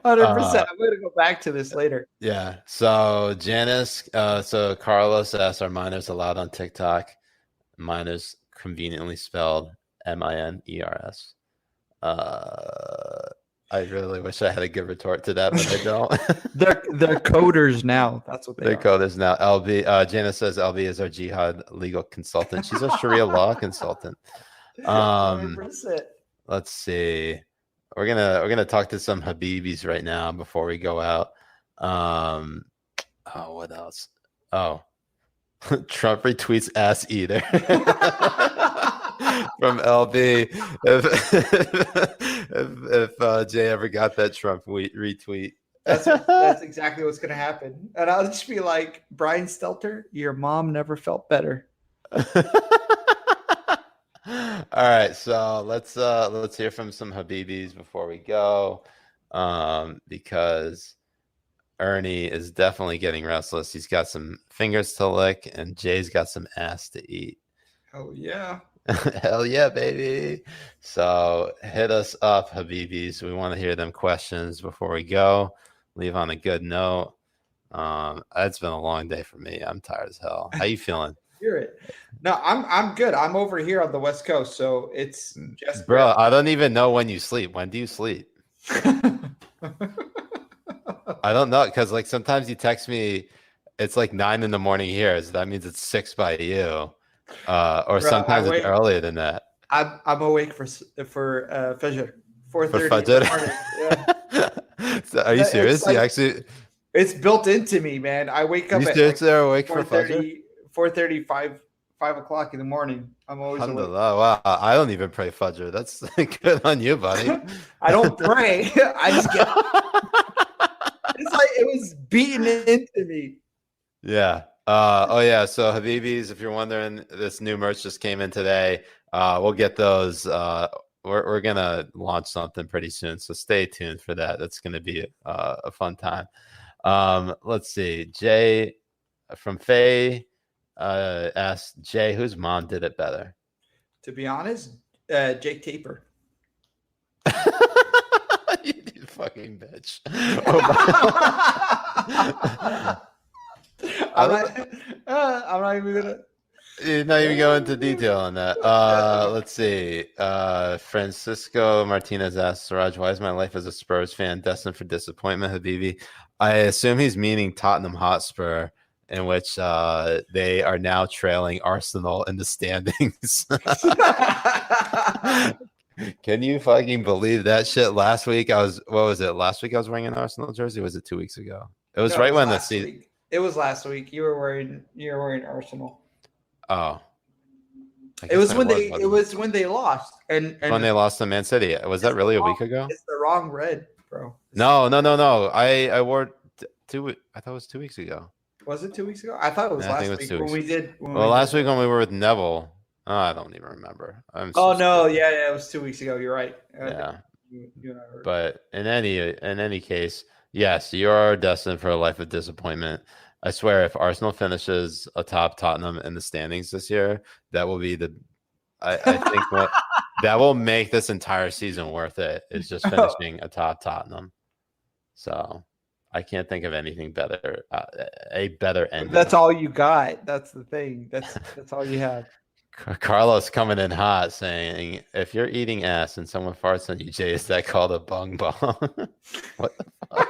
[SPEAKER 3] 100%. I'm going to go back to this later.
[SPEAKER 1] Yeah. So Janice, so Carlos asks, are minors allowed on TikTok? Minors conveniently spelled MINERS. I really wish I had a good retort to that, but I don't.
[SPEAKER 3] they're coders now. That's what they're
[SPEAKER 1] coders now. LB, Janice says LB is our jihad legal consultant. She's a Sharia law consultant.
[SPEAKER 3] 100%.
[SPEAKER 1] Let's see. We're gonna talk to some Habibis right now before we go out. What else? Oh, Trump retweets ass eater. From LB. If Jay ever got that Trump retweet,
[SPEAKER 3] that's exactly what's going to happen. And I'll just be like, Brian Stelter, your mom never felt better.
[SPEAKER 1] All right, so let's hear from some Habibis before we go, because Ernie is definitely getting restless. He's got some fingers to lick, and Jay's got some ass to eat.
[SPEAKER 3] Oh yeah.
[SPEAKER 1] Hell yeah, baby. So hit us up, Habibis. We want to hear them questions before we go. Leave on a good note. It's been a long day for me. I'm tired as hell. How you feeling?
[SPEAKER 3] Hear it. No, I'm good. I'm over here on the West Coast, so it's just
[SPEAKER 1] bro. I don't even know when you sleep. When do you sleep? I don't know, because like sometimes you text me, it's like 9 in the morning here, so that means it's 6 by you, or bro, sometimes it's earlier than that.
[SPEAKER 3] I'm awake for Fajr,
[SPEAKER 1] 4:30. Yeah. So are you serious?
[SPEAKER 3] Like,
[SPEAKER 1] you actually?
[SPEAKER 3] It's built into me, man. I wake up
[SPEAKER 1] at like awake for
[SPEAKER 3] 4:30, 5 o'clock in the morning. I'm always awake.
[SPEAKER 1] Wow, I don't even pray Fajr. That's good on you, buddy.
[SPEAKER 3] I don't pray. I just get. It's like it was beaten into me.
[SPEAKER 1] Yeah. Oh yeah. So Habibis, if you're wondering, this new merch just came in today. We'll get those. We're gonna launch something pretty soon, so stay tuned for that. That's gonna be a fun time. Let's see. Jay from Faye asked, Jay, whose mom did it better?
[SPEAKER 3] To be honest, Jake Taper.
[SPEAKER 1] You fucking bitch.
[SPEAKER 3] I'm not even gonna.
[SPEAKER 1] You're not even go into detail on that. Let's see. Francisco Martinez asked, Siraj, why is my life as a Spurs fan destined for disappointment, Habibi? I assume he's meaning Tottenham Hotspur, in which they are now trailing Arsenal in the standings. Can you fucking believe that shit? Last week what was it? Last week I was wearing an Arsenal jersey. Or was it 2 weeks ago? It was right when the season.
[SPEAKER 3] It was last week. You were wearing Arsenal.
[SPEAKER 1] Oh.
[SPEAKER 3] It was when they lost. And
[SPEAKER 1] when they lost to Man City. Was that really a week ago?
[SPEAKER 3] It's the wrong red, bro.
[SPEAKER 1] No. I wore I thought it was 2 weeks ago.
[SPEAKER 3] Was it 2 weeks ago? I thought it was last week when we did.
[SPEAKER 1] Last week when we were with Neville. Oh, I don't even remember.
[SPEAKER 3] Yeah, it was 2 weeks ago. You're right.
[SPEAKER 1] Yeah.
[SPEAKER 3] You and I were...
[SPEAKER 1] But in any case, yes, you are destined for a life of disappointment. I swear, if Arsenal finishes atop Tottenham in the standings this year, that will be I think what that will make this entire season worth it, is just finishing atop Tottenham. So I can't think of anything better, a better ending.
[SPEAKER 3] That's all you got. That's the thing. That's all you have.
[SPEAKER 1] Carlos coming in hot saying, if you're eating ass and someone farts on you, Jay, is that called a bung bong? What the fuck?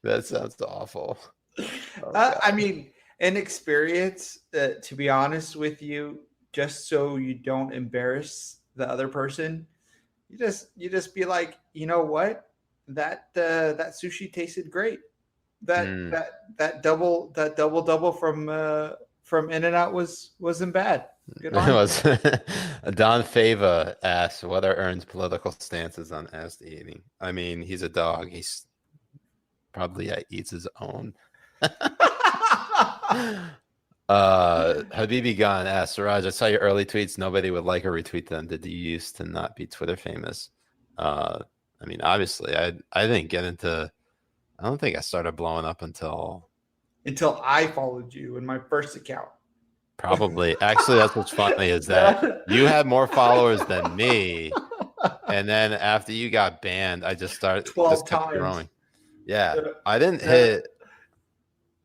[SPEAKER 1] That sounds awful.
[SPEAKER 3] I mean, in experience, to be honest with you, just so you don't embarrass the other person, you just be like, you know what? That sushi tasted great. That double from In-N-Out wasn't bad. Good on.
[SPEAKER 1] It was. Don Fava asks, what are Ern's political stances on ass eating? I mean, he's a dog. He's probably eats his own. Habibi Gan asks, Siraj, I saw your early tweets. Nobody would like or retweet them. Did you used to not be Twitter famous? I mean, obviously, I didn't get into. I don't think I started blowing up until
[SPEAKER 3] I followed you in my first account.
[SPEAKER 1] Probably. Actually, that's what's funny is that you had more followers than me, and then after you got banned, I just started
[SPEAKER 3] 12 times.
[SPEAKER 1] Growing. Yeah, I didn't hit.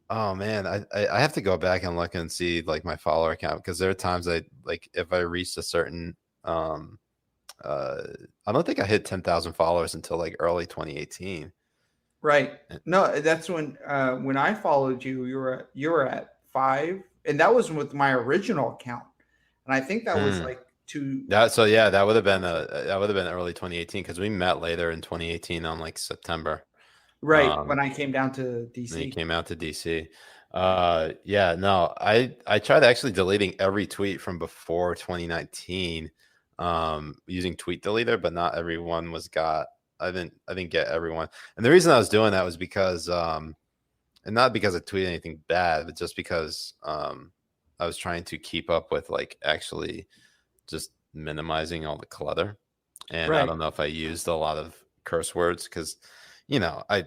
[SPEAKER 1] Oh man, I have to go back and look and see like my follower count, because there are times if I reached a certain I don't think I hit 10,000 followers until like early 2018.
[SPEAKER 3] Right. No, that's when I followed you, you were at 5, and that was with my original account, and I think that was like 2.
[SPEAKER 1] That would have been early 2018, because we met later in 2018 on like September.
[SPEAKER 3] Right, when I came down to DC.
[SPEAKER 1] When you came out to DC. Yeah, no, I tried actually deleting every tweet from before 2019 using tweet deleter, but not everyone I didn't get everyone. And the reason I was doing that was because and not because I tweeted anything bad, but just because I was trying to keep up with like actually just minimizing all the clutter. And I don't know if I used a lot of curse words because, I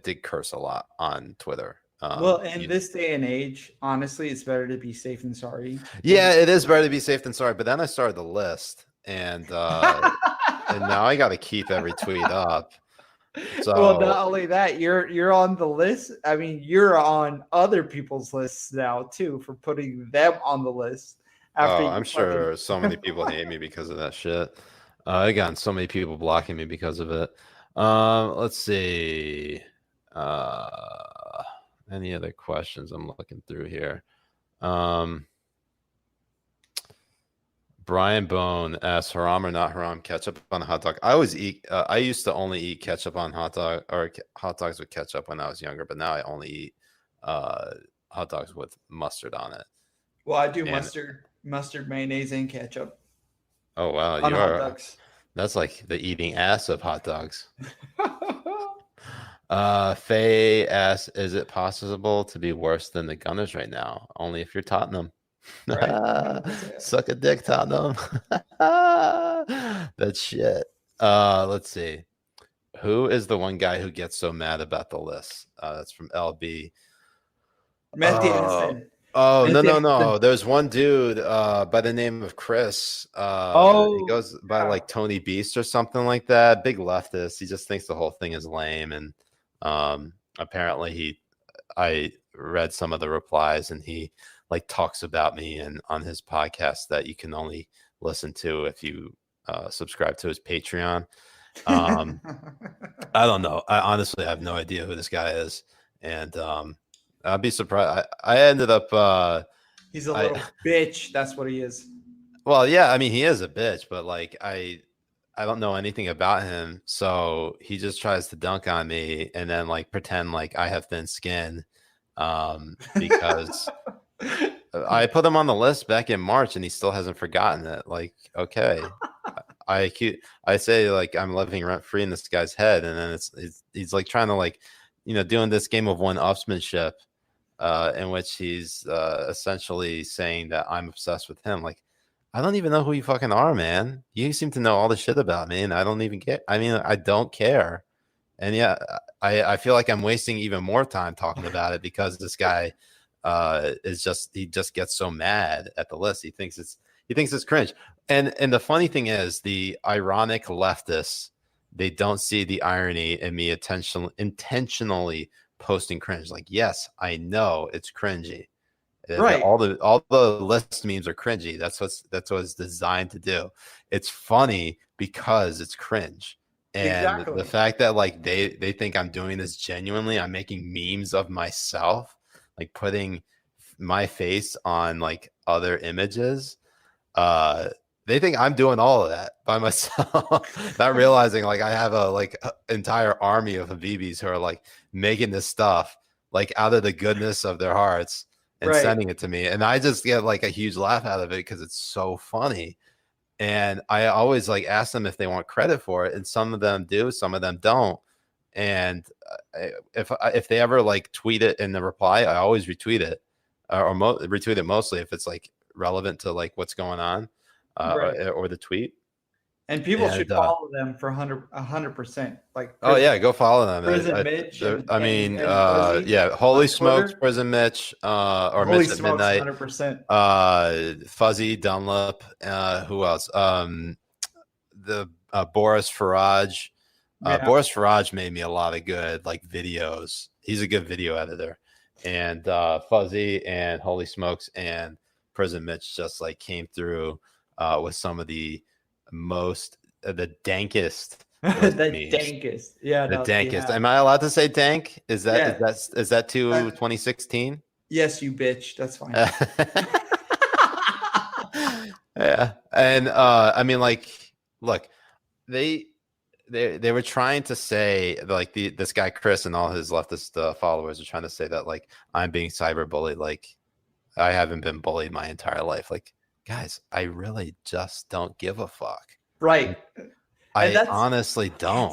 [SPEAKER 1] did curse a lot on Twitter.
[SPEAKER 3] Well, in this day and age, honestly, it's better to be safe than sorry.
[SPEAKER 1] Yeah, it is better to be safe than sorry. But then I started the list, and now I got to keep every tweet up. So,
[SPEAKER 3] well, not only that, you're on the list. I mean, you're on other people's lists now too for putting them on the list.
[SPEAKER 1] I'm sure so many people hate me because of that shit. I got so many people blocking me because of it. Let's see. Any other questions I'm looking through here? Brian Bone asks, haram or not haram ketchup on a hot dog? I always eat. I used to only eat ketchup on hot dogs with ketchup when I was younger, but now I only eat hot dogs with mustard on it.
[SPEAKER 3] Well, I do mustard, mayonnaise, and ketchup.
[SPEAKER 1] Oh wow,
[SPEAKER 3] on hot dogs.
[SPEAKER 1] That's like the eating ass of hot dogs. Faye asks, is it possible to be worse than the Gunners right now? Only if you're Tottenham. Right. Suck a dick, Tottenham. That's shit. Let's see. Who is the one guy who gets so mad about the list? That's from LB. No. There's one dude by the name of Chris. He goes by like Tony Beast or something like that. Big leftist. He just thinks the whole thing is lame. And apparently I read some of the replies, and he like talks about me and on his podcast that you can only listen to if you subscribe to his Patreon. I don't know. I honestly have no idea who this guy is. And I'd be surprised. I ended up
[SPEAKER 3] he's a little bitch. That's what he is.
[SPEAKER 1] Well, yeah, I mean, he is a bitch, but like I don't know anything about him. So he just tries to dunk on me and then like pretend like I have thin skin because I put him on the list back in March and he still hasn't forgotten it. Like, okay. I say like I'm living rent free in this guy's head, and then he's like trying to like, doing this game of one-upsmanship in which he's essentially saying that I'm obsessed with him. Like, I don't even know who you fucking are, man. You seem to know all the shit about me, and I don't even care. I mean, I don't care. And yeah, I feel like I'm wasting even more time talking about it because this guy he just gets so mad at the list. He thinks it's cringe. And the funny thing is, the ironic leftists, they don't see the irony in me intentionally posting cringe. Like, yes, I know it's cringy. Right. All the list memes are cringy. That's what it's designed to do. It's funny because it's cringe. And the fact that like they think I'm doing this genuinely, I'm making memes of myself, like putting my face on like other images. They think I'm doing all of that by myself, not realizing like I have a entire army of Habibis who are like making this stuff like out of the goodness of their hearts and sending it to me. And I just get like a huge laugh out of it because it's so funny. And I always like ask them if they want credit for it. And some of them do, some of them don't. And if they ever like tweet it in the reply, I always retweet it or retweet it mostly if it's like relevant to like what's going on. Or the tweet.
[SPEAKER 3] And people should follow them for 100%. Like,
[SPEAKER 1] oh yeah, go follow them.
[SPEAKER 3] Prison Mitch.
[SPEAKER 1] Holy Smokes, Prison Mitch, or
[SPEAKER 3] Holy
[SPEAKER 1] Mitch at
[SPEAKER 3] Smokes,
[SPEAKER 1] Midnight.
[SPEAKER 3] 100%.
[SPEAKER 1] Fuzzy Dunlop. Who else? The Boris Farage. Boris Farage made me a lot of good like videos. He's a good video editor. And Fuzzy and Holy Smokes and Prison Mitch just like came through with some of the the dankest
[SPEAKER 3] dankest. Yeah,
[SPEAKER 1] the dankest. Am I allowed to say dank? Is that too 2016?
[SPEAKER 3] Yes, you bitch. That's fine.
[SPEAKER 1] Yeah. And I mean, like, look, they were trying to say like this guy Chris and all his leftist followers are trying to say that like I'm being cyberbullied. Like, I haven't been bullied my entire life. Like, guys, I really just don't give a fuck.
[SPEAKER 3] Right.
[SPEAKER 1] I honestly don't.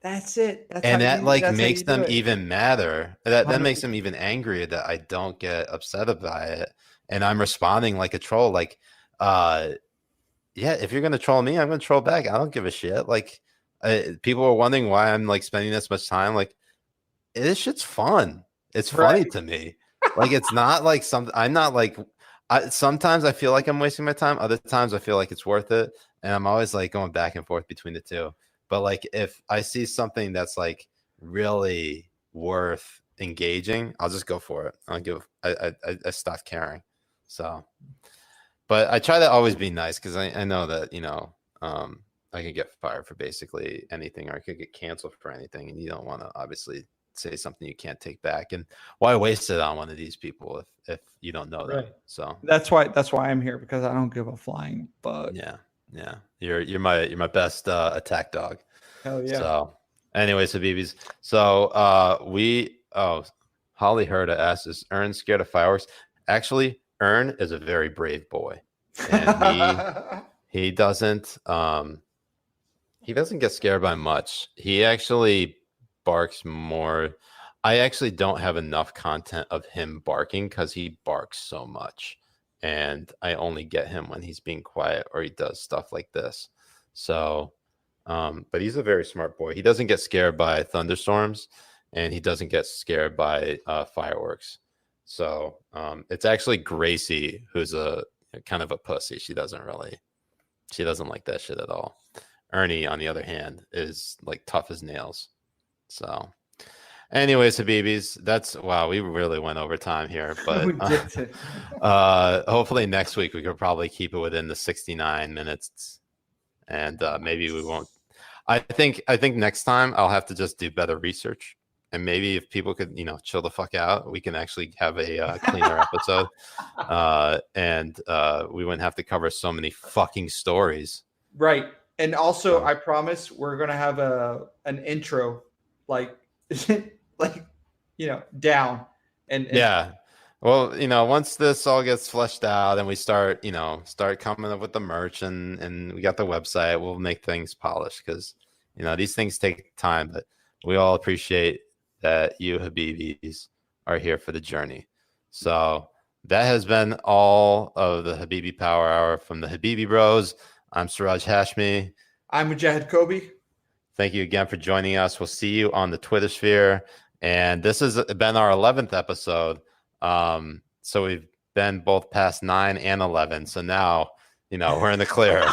[SPEAKER 3] That's it.
[SPEAKER 1] And that like makes them even madder. That makes them even angrier that I don't get upset about it. And I'm responding like a troll. Like, yeah, if you're gonna troll me, I'm gonna troll back. I don't give a shit. Like, People are wondering why I'm like spending this much time. Like, this shit's fun. It's funny to me. Like, it's not like something. I'm not like. Sometimes I feel like I'm wasting my time. Other times I feel like it's worth it, and I'm always like going back and forth between the two. But like, if I see something that's like really worth engaging, I'll just go for it. I stop caring. So, but I try to always be nice because I know that, you know, I could get fired for basically anything, or I could get canceled for anything, and you don't want to obviously say something you can't take back. And why waste it on one of these people if you don't know them? So
[SPEAKER 2] that's why I'm here, because I don't give a flying bug.
[SPEAKER 1] Yeah. You're my best attack dog.
[SPEAKER 2] Hell yeah.
[SPEAKER 1] So, anyways, Habibis. So Holly Herda asks, is Ern scared of fireworks? Actually, Ern is a very brave boy, and he doesn't get scared by much. He actually barks more. I actually don't have enough content of him barking because he barks so much, and I only get him when he's being quiet or he does stuff like this. So but he's a very smart boy. He doesn't get scared by thunderstorms, and he doesn't get scared by fireworks. So it's actually Gracie who's a kind of a pussy. She doesn't like that shit at all. Ernie, on the other hand, is like tough as nails. So anyways, Habibis, wow, we really went over time here, but hopefully next week we could probably keep it within the 69 minutes, and maybe we won't. I think next time I'll have to just do better research, and maybe if people could, you know, chill the fuck out, we can actually have a cleaner episode, and we wouldn't have to cover so many fucking stories.
[SPEAKER 2] Right. And also, I promise we're gonna have an intro, like you know, down and
[SPEAKER 1] yeah. Well, you know, once this all gets fleshed out and we start coming up with the merch and we got the website, we'll make things polished, because, you know, these things take time, but we all appreciate that you Habibis are here for the journey. So that has been all of the Habibi Power Hour from the Habibi Bros. I'm Siraj Hashmi.
[SPEAKER 2] I'm Mujahed Kobbe.
[SPEAKER 1] Thank you again for joining us. We'll see you on the Twitter sphere. And this has been our 11th episode. So we've been both past 9 and 11. So now, you know, we're in the clear.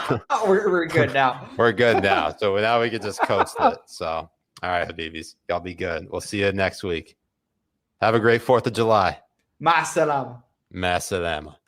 [SPEAKER 2] we're good now.
[SPEAKER 1] We're good now. So now we can just coast it. So, all right, Habibis, y'all be good. We'll see you next week. Have a great 4th of July.
[SPEAKER 2] Ma salama.
[SPEAKER 1] Ma salama.